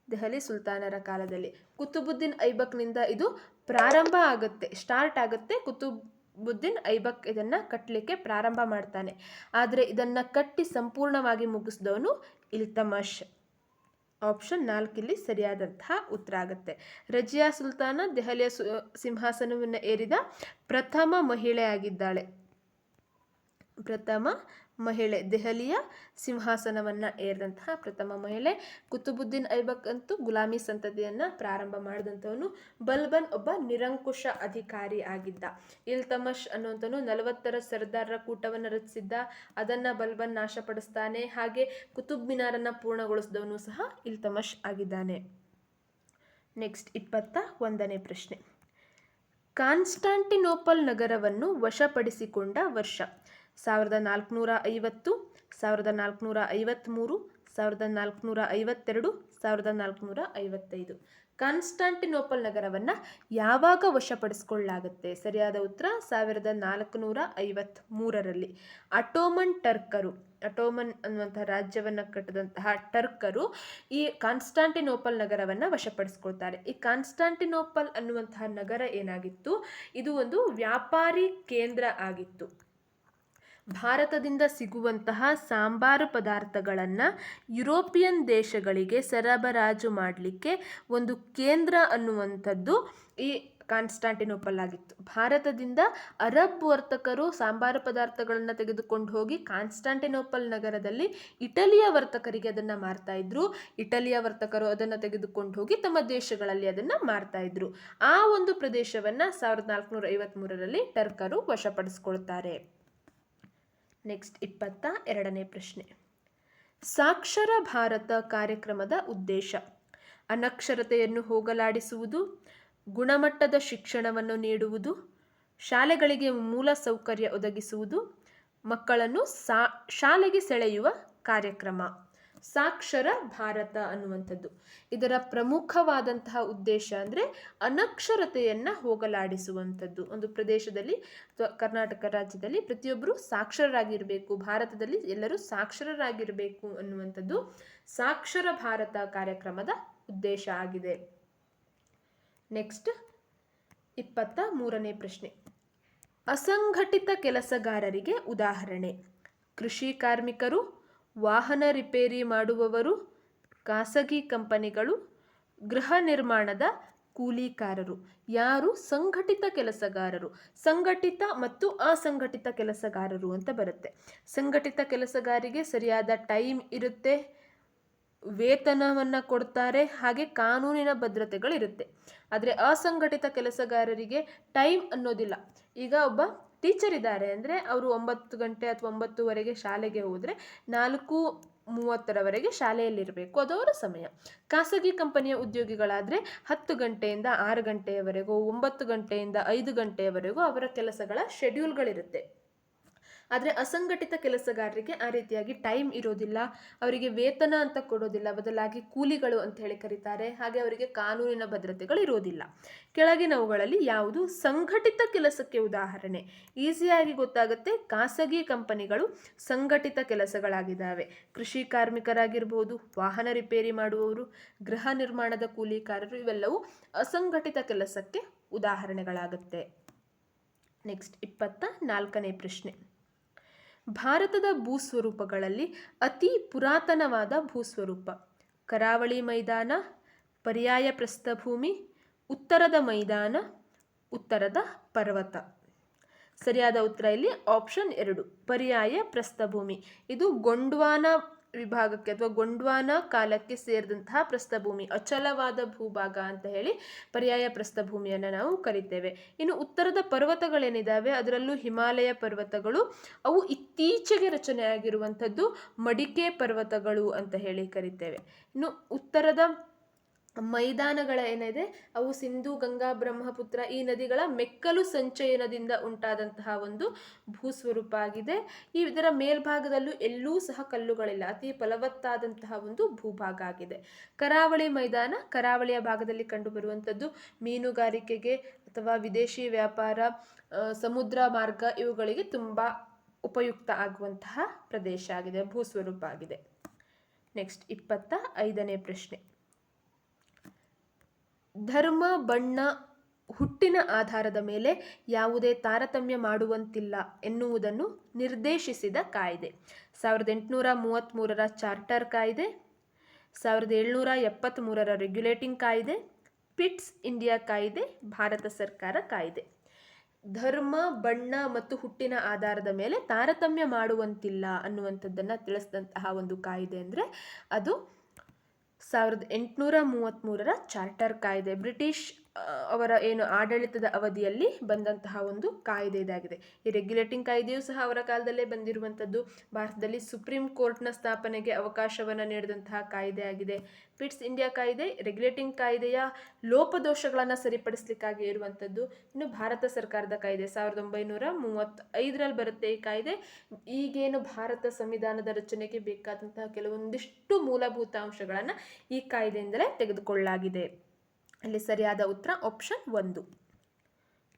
ದೆಹಲಿ ಸುಲ್ತಾನರ ಕಾಲದಲ್ಲಿ ಕುತುಬುದ್ದೀನ್ ಐಬಕ್ನಿಂದ ಇದು ಪ್ರಾರಂಭ ಆಗುತ್ತೆ, ಸ್ಟಾರ್ಟ್ ಆಗುತ್ತೆ. ಕುತುಬ್ ಕುತುಬುದ್ದೀನ್ ಐಬಕ್ ಇದನ್ನು ಕಟ್ಟಲಿಕ್ಕೆ ಪ್ರಾರಂಭ ಮಾಡ್ತಾನೆ. ಆದರೆ ಇದನ್ನು ಕಟ್ಟಿ ಸಂಪೂರ್ಣವಾಗಿ ಮುಗಿಸಿದವನು ಇಲ್ತಮಷ್. ಆಪ್ಷನ್ 4 ಇಲ್ಲಿ ಸರಿಯಾದಂತಹ ಉತ್ತರ ಆಗುತ್ತೆ. ರಜಿಯಾ ಸುಲ್ತಾನ ದೆಹಲಿಯ ಸಿಂಹಾಸನವನ್ನು ಏರಿದ ಪ್ರಥಮ ಮಹಿಳೆ ಆಗಿದ್ದಾಳೆ. ಪ್ರಥಮ ಮಹಿಳೆ, ದೆಹಲಿಯ ಸಿಂಹಾಸನವನ್ನು ಏರಿದಂತಹ ಪ್ರಥಮ ಮಹಿಳೆ. ಕುತುಬುದ್ದೀನ್ ಐಬಕ್ ಅಂತೂ ಗುಲಾಮಿ ಸಂತತಿಯನ್ನು ಪ್ರಾರಂಭ ಮಾಡಿದಂಥವನು. ಬಲ್ಬನ್ ಒಬ್ಬ ನಿರಂಕುಶ ಅಧಿಕಾರಿ ಆಗಿದ್ದ. ಇಲ್ತಮಷ್ ಅನ್ನುವಂಥವನು 40 ಸರ್ದಾರರ ಕೂಟವನ್ನು ರಚಿಸಿದ್ದ. ಅದನ್ನು ಬಲ್ಬನ್ ನಾಶಪಡಿಸ್ತಾನೆ. ಹಾಗೆ ಕುತುಬ್ ಮಿನಾರನ್ನು ಪೂರ್ಣಗೊಳಿಸಿದವನು ಸಹ ಇಲ್ತಮಷ್ ಆಗಿದ್ದಾನೆ. ನೆಕ್ಸ್ಟ್ 21ನೇ ಪ್ರಶ್ನೆ. ಕಾನ್ಸ್ಟಾಂಟಿನೋಪಲ್ ನಗರವನ್ನು ವಶಪಡಿಸಿಕೊಂಡ ವರ್ಷ 1450, 1453, 1452, 1455. ಕಾನ್ಸ್ಟಾಂಟಿನೋಪಲ್ ನಗರವನ್ನು ಯಾವಾಗ ವಶಪಡಿಸಿಕೊಳ್ಳಲಾಗುತ್ತೆ? ಸರಿಯಾದ ಉತ್ತರ 1453ರಲ್ಲಿ. ಅಟೋಮನ್ ಟರ್ಕರು, ಅಟೋಮನ್ ಅನ್ನುವಂತಹ ರಾಜ್ಯವನ್ನು ಕಟ್ಟಿದಂತಹ ಟರ್ಕರು ಈ ಕಾನ್ಸ್ಟಾಂಟಿನೋಪಲ್ ನಗರವನ್ನು ವಶಪಡಿಸ್ಕೊಳ್ತಾರೆ. ಈ ಕಾನ್ಸ್ಟಾಂಟಿನೋಪಲ್ ಅನ್ನುವಂತಹ ನಗರ ಏನಾಗಿತ್ತು? ಇದು ಒಂದು ವ್ಯಾಪಾರಿ ಕೇಂದ್ರ ಆಗಿತ್ತು. ಭಾರತದಿಂದ ಸಿಗುವಂತಹ ಸಾಂಬಾರು ಪದಾರ್ಥಗಳನ್ನು ಯುರೋಪಿಯನ್ ದೇಶಗಳಿಗೆ ಸರಬರಾಜು ಮಾಡಲಿಕ್ಕೆ ಒಂದು ಕೇಂದ್ರ ಅನ್ನುವಂಥದ್ದು ಈ ಕಾನ್ಸ್ಟಾಂಟಿನೋಪಲ್ ಆಗಿತ್ತು. ಭಾರತದಿಂದ ಅರಬ್ ವರ್ತಕರು ಸಾಂಬಾರು ಪದಾರ್ಥಗಳನ್ನು ತೆಗೆದುಕೊಂಡು ಹೋಗಿ ಕಾನ್ಸ್ಟಾಂಟಿನೋಪಲ್ ನಗರದಲ್ಲಿ ಇಟಲಿಯ ವರ್ತಕರಿಗೆ ಅದನ್ನು ಮಾರ್ತಾ ಇದ್ರು. ಇಟಲಿಯ ವರ್ತಕರು ಅದನ್ನು ತೆಗೆದುಕೊಂಡು ಹೋಗಿ ತಮ್ಮ ದೇಶಗಳಲ್ಲಿ ಅದನ್ನು ಮಾರ್ತಾ ಇದ್ರು. ಆ ಒಂದು ಪ್ರದೇಶವನ್ನು 1453ರಲ್ಲಿ ಟರ್ಕರು ವಶಪಡಿಸ್ಕೊಳ್ತಾರೆ. ನೆಕ್ಸ್ಟ್ 22ನೇ ಪ್ರಶ್ನೆ. ಸಾಕ್ಷರ ಭಾರತ ಕಾರ್ಯಕ್ರಮದ ಉದ್ದೇಶ ಅನಕ್ಷರತೆಯನ್ನು ಹೋಗಲಾಡಿಸುವುದು, ಗುಣಮಟ್ಟದ ಶಿಕ್ಷಣವನ್ನು ನೀಡುವುದು, ಶಾಲೆಗಳಿಗೆ ಮೂಲ ಸೌಕರ್ಯ ಒದಗಿಸುವುದು, ಮಕ್ಕಳನ್ನು ಶಾಲೆಗೆ ಸೆಳೆಯುವ ಕಾರ್ಯಕ್ರಮ. ಸಾಕ್ಷರ ಭಾರತ ಅನ್ನುವಂಥದ್ದು ಇದರ ಪ್ರಮುಖವಾದಂತಹ ಉದ್ದೇಶ ಅಂದರೆ ಅನಕ್ಷರತೆಯನ್ನು ಹೋಗಲಾಡಿಸುವಂಥದ್ದು. ಒಂದು ಪ್ರದೇಶದಲ್ಲಿ ಕರ್ನಾಟಕ ರಾಜ್ಯದಲ್ಲಿ ಪ್ರತಿಯೊಬ್ಬರು ಸಾಕ್ಷರರಾಗಿರಬೇಕು, ಭಾರತದಲ್ಲಿ ಎಲ್ಲರೂ ಸಾಕ್ಷರರಾಗಿರಬೇಕು ಅನ್ನುವಂಥದ್ದು ಸಾಕ್ಷರ ಭಾರತ ಕಾರ್ಯಕ್ರಮದ ಉದ್ದೇಶ ಆಗಿದೆ. ನೆಕ್ಸ್ಟ್ 23ನೇ ಪ್ರಶ್ನೆ. ಅಸಂಘಟಿತ ಕೆಲಸಗಾರರಿಗೆ ಉದಾಹರಣೆ ಕೃಷಿ ಕಾರ್ಮಿಕರು, ವಾಹನ ರಿಪೇರಿ ಮಾಡುವವರು, ಖಾಸಗಿ ಕಂಪನಿಗಳು, ಗೃಹ ನಿರ್ಮಾಣದ ಕೂಲಿಕಾರರು. ಯಾರು ಸಂಘಟಿತ ಕೆಲಸಗಾರರು? ಸಂಘಟಿತ ಮತ್ತು ಅಸಂಘಟಿತ ಕೆಲಸಗಾರರು ಅಂತ ಬರುತ್ತೆ. ಸಂಘಟಿತ ಕೆಲಸಗಾರಿಗೆ ಸರಿಯಾದ ಟೈಮ್ ಇರುತ್ತೆ, ವೇತನವನ್ನು ಕೊಡ್ತಾರೆ, ಹಾಗೆ ಕಾನೂನಿನ ಭದ್ರತೆಗಳಿರುತ್ತೆ. ಆದರೆ ಅಸಂಘಟಿತ ಕೆಲಸಗಾರರಿಗೆ ಟೈಮ್ ಅನ್ನೋದಿಲ್ಲ. ಈಗ ಒಬ್ಬ ಟೀಚರ್ ಇದ್ದಾರೆ ಅಂದರೆ ಅವರು 9 ಗಂಟೆ ಅಥವಾ 9ವರೆಗೆ ಶಾಲೆಗೆ ಹೋದರೆ 4:30ರವರೆಗೆ ಶಾಲೆಯಲ್ಲಿರಬೇಕು, ಅದು ಅವರ ಸಮಯ. ಖಾಸಗಿ ಕಂಪನಿಯ ಉದ್ಯೋಗಿಗಳಾದರೆ 10 ಗಂಟೆಯಿಂದ 6 ಗಂಟೆಯವರೆಗೂ, 9 ಗಂಟೆಯಿಂದ 5 ಗಂಟೆಯವರೆಗೂ ಅವರ ಕೆಲಸಗಳ ಶೆಡ್ಯೂಲ್ಗಳಿರುತ್ತೆ. ಆದರೆ ಅಸಂಘಟಿತ ಕೆಲಸಗಾರರಿಗೆ ಆ ರೀತಿಯಾಗಿ ಟೈಮ್ ಇರೋದಿಲ್ಲ, ಅವರಿಗೆ ವೇತನ ಅಂತ ಕೊಡೋದಿಲ್ಲ, ಬದಲಾಗಿ ಕೂಲಿಗಳು ಅಂತ ಹೇಳಿ ಕರೀತಾರೆ. ಹಾಗೆ ಅವರಿಗೆ ಕಾನೂನಿನ ಭದ್ರತೆಗಳು ಇರೋದಿಲ್ಲ. ಕೆಳಗಿನವುಗಳಲ್ಲಿ ಯಾವುದು ಸಂಘಟಿತ ಕೆಲಸಕ್ಕೆ ಉದಾಹರಣೆ? ಈಸಿಯಾಗಿ ಗೊತ್ತಾಗುತ್ತೆ. ಖಾಸಗಿ ಕಂಪನಿಗಳು ಸಂಘಟಿತ ಕೆಲಸಗಳಾಗಿದ್ದಾವೆ. ಕೃಷಿ ಕಾರ್ಮಿಕರಾಗಿರ್ಬೋದು, ವಾಹನ ರಿಪೇರಿ ಮಾಡುವವರು, ಗೃಹ ನಿರ್ಮಾಣದ ಕೂಲಿಕಾರರು, ಇವೆಲ್ಲವೂ ಅಸಂಘಟಿತ ಕೆಲಸಕ್ಕೆ ಉದಾಹರಣೆಗಳಾಗುತ್ತೆ. ನೆಕ್ಸ್ಟ್ 24ನೇ ಪ್ರಶ್ನೆ. ಭಾರತದ ಭೂಸ್ವರೂಪಗಳಲ್ಲಿ ಅತಿ ಪುರಾತನವಾದ ಭೂಸ್ವರೂಪ ಕರಾವಳಿ ಮೈದಾನ, ಪರ್ಯಾಯ ಪ್ರಸ್ಥಭೂಮಿ, ಉತ್ತರದ ಮೈದಾನ, ಉತ್ತರದ ಪರ್ವತ. ಸರಿಯಾದ ಉತ್ತರ ಇಲ್ಲಿ ಆಪ್ಷನ್ 2 ಪರ್ಯಾಯ ಪ್ರಸ್ಥಭೂಮಿ. ಇದು ಗೊಂಡ್ವಾನ ವಿಭಾಗಕ್ಕೆ ಅಥವಾ ಗೊಂಡ್ವಾನ ಕಾಲಕ್ಕೆ ಸೇರಿದಂತಹ ಪ್ರಸ್ಥಭೂಮಿ, ಅಚಲವಾದ ಭೂಭಾಗ ಅಂತ ಹೇಳಿ ಪರ್ಯಾಯ ಪ್ರಸ್ಥಭೂಮಿಯನ್ನು ನಾವು ಕರಿತೇವೆ. ಇನ್ನು ಉತ್ತರದ ಪರ್ವತಗಳೇನಿದ್ದಾವೆ ಅದರಲ್ಲೂ ಹಿಮಾಲಯ ಪರ್ವತಗಳು, ಅವು ಇತ್ತೀಚೆಗೆ ರಚನೆಯಾಗಿರುವಂಥದ್ದು ಮಡಿಕೆ ಪರ್ವತಗಳು ಅಂತ ಹೇಳಿ ಕರಿತೇವೆ. ಇನ್ನು ಉತ್ತರದ ಮೈದಾನಗಳ ಏನಿದೆ ಅವು ಸಿಂಧೂ, ಗಂಗಾ, ಬ್ರಹ್ಮಪುತ್ರ ಈ ನದಿಗಳ ಮೆಕ್ಕಲು ಸಂಚಯನದಿಂದ ಉಂಟಾದಂತಹ ಒಂದು ಭೂಸ್ವರೂಪ ಆಗಿದೆ. ಇದರ ಮೇಲ್ಭಾಗದಲ್ಲೂ ಎಲ್ಲೂ ಸಹ ಕಲ್ಲುಗಳಿಲ್ಲ, ಅತಿ ಫಲವತ್ತಾದಂತಹ ಒಂದು ಭೂಭಾಗ ಆಗಿದೆ. ಕರಾವಳಿ ಮೈದಾನ ಕರಾವಳಿಯ ಭಾಗದಲ್ಲಿ ಕಂಡುಬರುವಂಥದ್ದು, ಮೀನುಗಾರಿಕೆಗೆ ಅಥವಾ ವಿದೇಶಿ ವ್ಯಾಪಾರ, ಸಮುದ್ರ ಮಾರ್ಗ ಇವುಗಳಿಗೆ ತುಂಬ ಉಪಯುಕ್ತ ಆಗುವಂತಹ ಪ್ರದೇಶ ಆಗಿದೆ, ಭೂಸ್ವರೂಪ ಆಗಿದೆ. ನೆಕ್ಸ್ಟ್ 25ನೇ ಪ್ರಶ್ನೆ. ಧರ್ಮ, ಬಣ್ಣ ಹುಟ್ಟಿನ ಆಧಾರದ ಮೇಲೆ ಯಾವುದೇ ತಾರತಮ್ಯ ಮಾಡುವಂತಿಲ್ಲ ಎನ್ನುವುದನ್ನು ನಿರ್ದೇಶಿಸಿದ ಕಾಯ್ದೆ. 1833ರ ಚಾರ್ಟರ್ ಕಾಯ್ದೆ, 1773ರ ರೆಗ್ಯುಲೇಟಿಂಗ್ ಕಾಯ್ದೆ, ಪಿಟ್ಸ್ ಇಂಡಿಯಾ ಕಾಯ್ದೆ, ಭಾರತ ಸರ್ಕಾರ ಕಾಯ್ದೆ. ಧರ್ಮ, ಬಣ್ಣ ಮತ್ತು ಹುಟ್ಟಿನ ಆಧಾರದ ಮೇಲೆ ತಾರತಮ್ಯ ಮಾಡುವಂತಿಲ್ಲ ಅನ್ನುವಂಥದ್ದನ್ನು ತಿಳಿಸಿದಂತಹ ಒಂದು ಕಾಯ್ದೆ ಅಂದರೆ ಅದು 1833ರ ಚಾರ್ಟರ್ ಕಾಯ್ದೆ. ಬ್ರಿಟಿಷ್ ಅವರ ಏನು ಆಡಳಿತದ ಅವಧಿಯಲ್ಲಿ ಬಂದಂತಹ ಒಂದು ಕಾಯ್ದೆ ಇದಾಗಿದೆ. ಈ ರೆಗ್ಯುಲೇಟಿಂಗ್ ಕಾಯ್ದೆಯೂ ಸಹ ಅವರ ಕಾಲದಲ್ಲೇ ಬಂದಿರುವಂಥದ್ದು. ಭಾರತದಲ್ಲಿ ಸುಪ್ರೀಂ ಕೋರ್ಟ್ನ ಸ್ಥಾಪನೆಗೆ ಅವಕಾಶವನ್ನು ನೀಡಿದಂತಹ ಕಾಯ್ದೆ ಆಗಿದೆ. ಪಿಟ್ಸ್ ಇಂಡಿಯಾ ಕಾಯ್ದೆ ರೆಗ್ಯುಲೇಟಿಂಗ್ ಕಾಯ್ದೆಯ ಲೋಪದೋಷಗಳನ್ನು ಸರಿಪಡಿಸಲಿಕ್ಕಾಗಿ ಇರುವಂಥದ್ದು. ಇನ್ನು ಭಾರತ ಸರ್ಕಾರದ ಕಾಯ್ದೆ 1935ರಲ್ಲಿ ಬರುತ್ತೆ ಈ ಕಾಯ್ದೆ. ಈಗೇನು ಭಾರತ ಸಂವಿಧಾನದ ರಚನೆಗೆ ಬೇಕಾದಂತಹ ಕೆಲವೊಂದಿಷ್ಟು ಮೂಲಭೂತ ಅಂಶಗಳನ್ನು ಈ ಕಾಯ್ದೆಯಿಂದಲೇ ತೆಗೆದುಕೊಳ್ಳಲಾಗಿದೆ. ಅಲ್ಲಿ ಸರಿಯಾದ ಉತ್ತರ ಆಪ್ಷನ್ 1.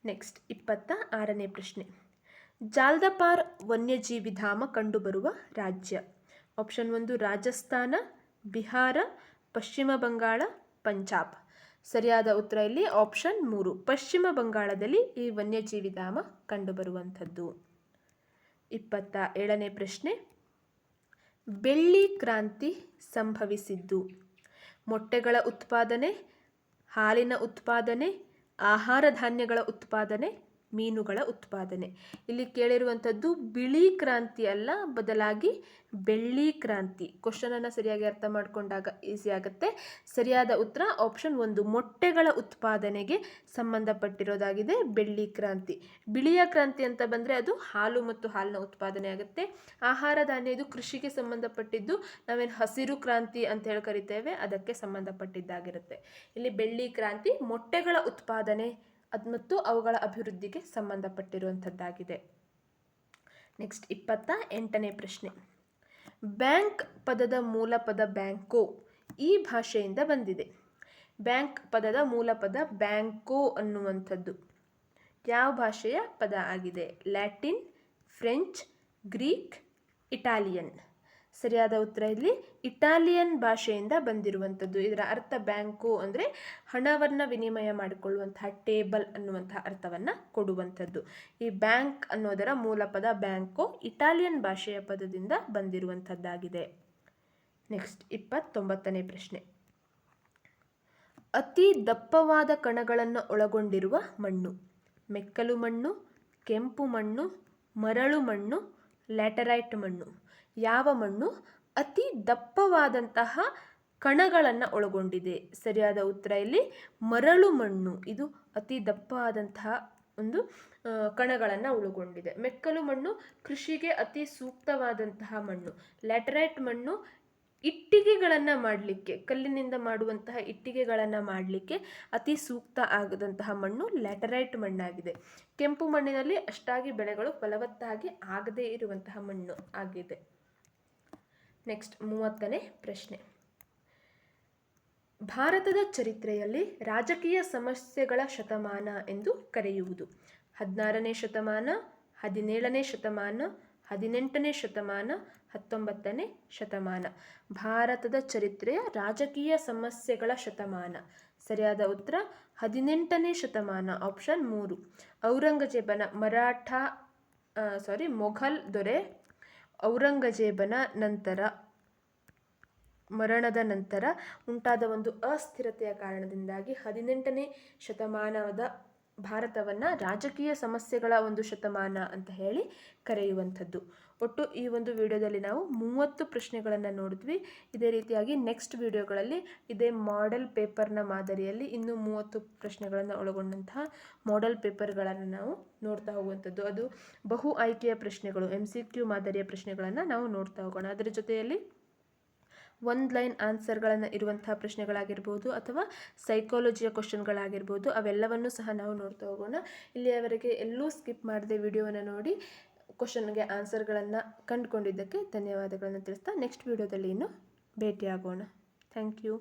ನೆಕ್ಸ್ಟ್ 26ನೇ ಪ್ರಶ್ನೆ. ಜಾಲ್ದಾಪಾರ್ ವನ್ಯಜೀವಿ ಧಾಮ ಕಂಡುಬರುವ ರಾಜ್ಯ. ಆಪ್ಷನ್ 1 ರಾಜಸ್ಥಾನ, ಬಿಹಾರ, ಪಶ್ಚಿಮ ಬಂಗಾಳ, ಪಂಜಾಬ್. ಸರಿಯಾದ ಉತ್ತರ ಇಲ್ಲಿ ಆಪ್ಷನ್ 3 ಪಶ್ಚಿಮ ಬಂಗಾಳದಲ್ಲಿ ಈ ವನ್ಯಜೀವಿ ಧಾಮ ಕಂಡುಬರುವಂಥದ್ದು. 27ನೇ ಪ್ರಶ್ನೆ. ಬೆಳ್ಳಿ ಕ್ರಾಂತಿ ಸಂಭವಿಸಿದ್ದು. ಮೊಟ್ಟೆಗಳ ಉತ್ಪಾದನೆ, ಹಾಲಿನ ಉತ್ಪಾದನೆ, ಆಹಾರ ಧಾನ್ಯಗಳ ಉತ್ಪಾದನೆ, ಮೀನುಗಳ ಉತ್ಪಾದನೆ. ಇಲ್ಲಿ ಕೇಳಿರುವಂಥದ್ದು ಬಿಳಿ ಕ್ರಾಂತಿ ಅಲ್ಲ, ಬದಲಾಗಿ ಬೆಳ್ಳಿ ಕ್ರಾಂತಿ. ಕ್ವಶನನ್ನು ಸರಿಯಾಗಿ ಅರ್ಥ ಮಾಡಿಕೊಂಡಾಗ ಈಸಿ ಆಗುತ್ತೆ. ಸರಿಯಾದ ಉತ್ತರ ಆಪ್ಷನ್ 1 ಮೊಟ್ಟೆಗಳ ಉತ್ಪಾದನೆಗೆ ಸಂಬಂಧಪಟ್ಟಿರೋದಾಗಿದೆ ಬೆಳ್ಳಿ ಕ್ರಾಂತಿ. ಬಿಳಿಯ ಕ್ರಾಂತಿ ಅಂತ ಬಂದರೆ ಅದು ಹಾಲು ಮತ್ತು ಹಾಲಿನ ಉತ್ಪಾದನೆ ಆಗುತ್ತೆ. ಆಹಾರ ಧಾನ್ಯ ಇದು ಕೃಷಿಗೆ ಸಂಬಂಧಪಟ್ಟಿದ್ದು, ನಾವೇನು ಹಸಿರು ಕ್ರಾಂತಿ ಅಂತ ಹೇಳಿ ಕರಿತೇವೆ, ಅದಕ್ಕೆ ಸಂಬಂಧಪಟ್ಟಿದ್ದಾಗಿರುತ್ತೆ. ಇಲ್ಲಿ ಬೆಳ್ಳಿ ಕ್ರಾಂತಿ ಮೊಟ್ಟೆಗಳ ಉತ್ಪಾದನೆ ಮತ್ತು ಅವುಗಳ ಅಭಿವೃದ್ಧಿಗೆ ಸಂಬಂಧಪಟ್ಟಿರುವಂಥದ್ದಾಗಿದೆ. ನೆಕ್ಸ್ಟ್ 28ನೇ ಪ್ರಶ್ನೆ. ಬ್ಯಾಂಕ್ ಪದದ ಮೂಲ ಪದ ಬ್ಯಾಂಕೋ ಈ ಭಾಷೆಯಿಂದ ಬಂದಿದೆ. ಬ್ಯಾಂಕ್ ಪದದ ಮೂಲ ಪದ ಬ್ಯಾಂಕೋ ಅನ್ನುವಂಥದ್ದು ಯಾವ ಭಾಷೆಯ ಪದ ಆಗಿದೆ? Latin, French, Greek, Italian. ಸರಿಯಾದ ಉತ್ತರ ಇಲ್ಲಿ ಇಟಾಲಿಯನ್ ಭಾಷೆಯಿಂದ ಬಂದಿರುವಂಥದ್ದು. ಇದರ ಅರ್ಥ ಬ್ಯಾಂಕು ಅಂದರೆ ಹಣವನ್ನು ವಿನಿಮಯ ಮಾಡಿಕೊಳ್ಳುವಂತಹ ಟೇಬಲ್ ಅನ್ನುವಂತಹ ಅರ್ಥವನ್ನು ಕೊಡುವಂಥದ್ದು. ಈ ಬ್ಯಾಂಕ್ ಅನ್ನೋದರ ಮೂಲ ಪದ ಬ್ಯಾಂಕೋ ಇಟಾಲಿಯನ್ ಭಾಷೆಯ ಪದದಿಂದ ಬಂದಿರುವಂಥದ್ದಾಗಿದೆ. ನೆಕ್ಸ್ಟ್ 29ನೇ ಪ್ರಶ್ನೆ. ಅತಿ ದಪ್ಪವಾದ ಕಣಗಳನ್ನು ಒಳಗೊಂಡಿರುವ ಮಣ್ಣು. ಮೆಕ್ಕಲು ಮಣ್ಣು, ಕೆಂಪು ಮಣ್ಣು, ಮರಳು ಮಣ್ಣು, ಲ್ಯಾಟರೈಟ್ ಮಣ್ಣು. ಯಾವ ಮಣ್ಣು ಅತಿ ದಪ್ಪವಾದಂತಹ ಕಣಗಳನ್ನು ಒಳಗೊಂಡಿದೆ? ಸರಿಯಾದ ಉತ್ತರ ಇಲ್ಲಿ ಮರಳು ಮಣ್ಣು. ಇದು ಅತಿ ದಪ್ಪವಾದಂತಹ ಒಂದು ಕಣಗಳನ್ನು ಒಳಗೊಂಡಿದೆ. ಮೆಕ್ಕಲು ಮಣ್ಣು ಕೃಷಿಗೆ ಅತಿ ಸೂಕ್ತವಾದಂತಹ ಮಣ್ಣು. ಲ್ಯಾಟರೈಟ್ ಮಣ್ಣು ಇಟ್ಟಿಗೆಗಳನ್ನು ಮಾಡಲಿಕ್ಕೆ, ಕಲ್ಲಿನಿಂದ ಮಾಡುವಂತಹ ಇಟ್ಟಿಗೆಗಳನ್ನು ಮಾಡಲಿಕ್ಕೆ ಅತಿ ಸೂಕ್ತ ಆಗದಂತಹ ಮಣ್ಣು ಲ್ಯಾಟರೈಟ್ ಮಣ್ಣಾಗಿದೆ. ಕೆಂಪು ಮಣ್ಣಿನಲ್ಲಿ ಅಷ್ಟಾಗಿ ಬೆಳೆಗಳು ಫಲವತ್ತಾಗಿ ಆಗದೇ ಇರುವಂತಹ ಮಣ್ಣು ಆಗಿದೆ. ನೆಕ್ಸ್ಟ್ 30ನೇ ಪ್ರಶ್ನೆ. ಭಾರತದ ಚರಿತ್ರೆಯಲ್ಲಿ ರಾಜಕೀಯ ಸಮಸ್ಯೆಗಳ ಶತಮಾನ ಎಂದು ಕರೆಯುವುದು. 16ನೇ ಶತಮಾನ, 17ನೇ ಶತಮಾನ, 18ನೇ ಶತಮಾನ, 19ನೇ ಶತಮಾನ. ಭಾರತದ ಚರಿತ್ರೆಯ ರಾಜಕೀಯ ಸಮಸ್ಯೆಗಳ ಶತಮಾನ. ಸರಿಯಾದ ಉತ್ತರ 18ನೇ ಶತಮಾನ ಆಪ್ಷನ್ 3. ಔರಂಗಜೇಬನ ಮೊಘಲ್ ದೊರೆ ಔರಂಗಜೇಬನ ಮರಣದ ನಂತರ ಉಂಟಾದ ಒಂದು ಅಸ್ಥಿರತೆಯ ಕಾರಣದಿಂದಾಗಿ 18ನೇ ಶತಮಾನದ ಭಾರತವನ್ನು ರಾಜಕೀಯ ಸಮಸ್ಯೆಗಳ ಒಂದು ಶತಮಾನ ಅಂತ ಹೇಳಿ ಕರೆಯುವಂಥದ್ದು. ಒಟ್ಟು ಈ ಒಂದು ವಿಡಿಯೋದಲ್ಲಿ ನಾವು 30 ಪ್ರಶ್ನೆಗಳನ್ನು ನೋಡಿದ್ವಿ. ಇದೇ ರೀತಿಯಾಗಿ ನೆಕ್ಸ್ಟ್ ವಿಡಿಯೋಗಳಲ್ಲಿ ಇದೇ ಮಾಡೆಲ್ ಪೇಪರ್ನ ಮಾದರಿಯಲ್ಲಿ ಇನ್ನೂ 30 ಪ್ರಶ್ನೆಗಳನ್ನು ಒಳಗೊಂಡಂತಹ ಮಾಡೆಲ್ ಪೇಪರ್ಗಳನ್ನು ನಾವು ನೋಡ್ತಾ ಹೋಗುವಂಥದ್ದು. ಅದು ಬಹು ಆಯ್ಕೆಯ ಪ್ರಶ್ನೆಗಳು, MCQ ಮಾದರಿಯ ಪ್ರಶ್ನೆಗಳನ್ನು ನಾವು ನೋಡ್ತಾ ಹೋಗೋಣ. ಅದರ ಜೊತೆಯಲ್ಲಿ 1 ಲೈನ್ ಆನ್ಸರ್ಗಳನ್ನು ಇರುವಂತಹ ಪ್ರಶ್ನೆಗಳಾಗಿರ್ಬೋದು ಅಥವಾ ಸೈಕಾಲಜಿಯ ಕ್ವಶನ್ಗಳಾಗಿರ್ಬೋದು, ಅವೆಲ್ಲವನ್ನೂ ಸಹ ನಾವು ನೋಡ್ತಾ ಹೋಗೋಣ. ಇಲ್ಲಿಯವರೆಗೆ ಎಲ್ಲೂ ಸ್ಕಿಪ್ ಮಾಡದೆ ವಿಡಿಯೋವನ್ನು ನೋಡಿ ಕ್ವಶನ್ಗೆ ಆನ್ಸರ್ಗಳನ್ನು ಕಂಡುಕೊಂಡಿದ್ದಕ್ಕೆ ಧನ್ಯವಾದಗಳನ್ನು ತಿಳಿಸ್ತಾ ನೆಕ್ಸ್ಟ್ ವಿಡಿಯೋದಲ್ಲಿ ಇನ್ನು ಭೇಟಿಯಾಗೋಣ. Thank you.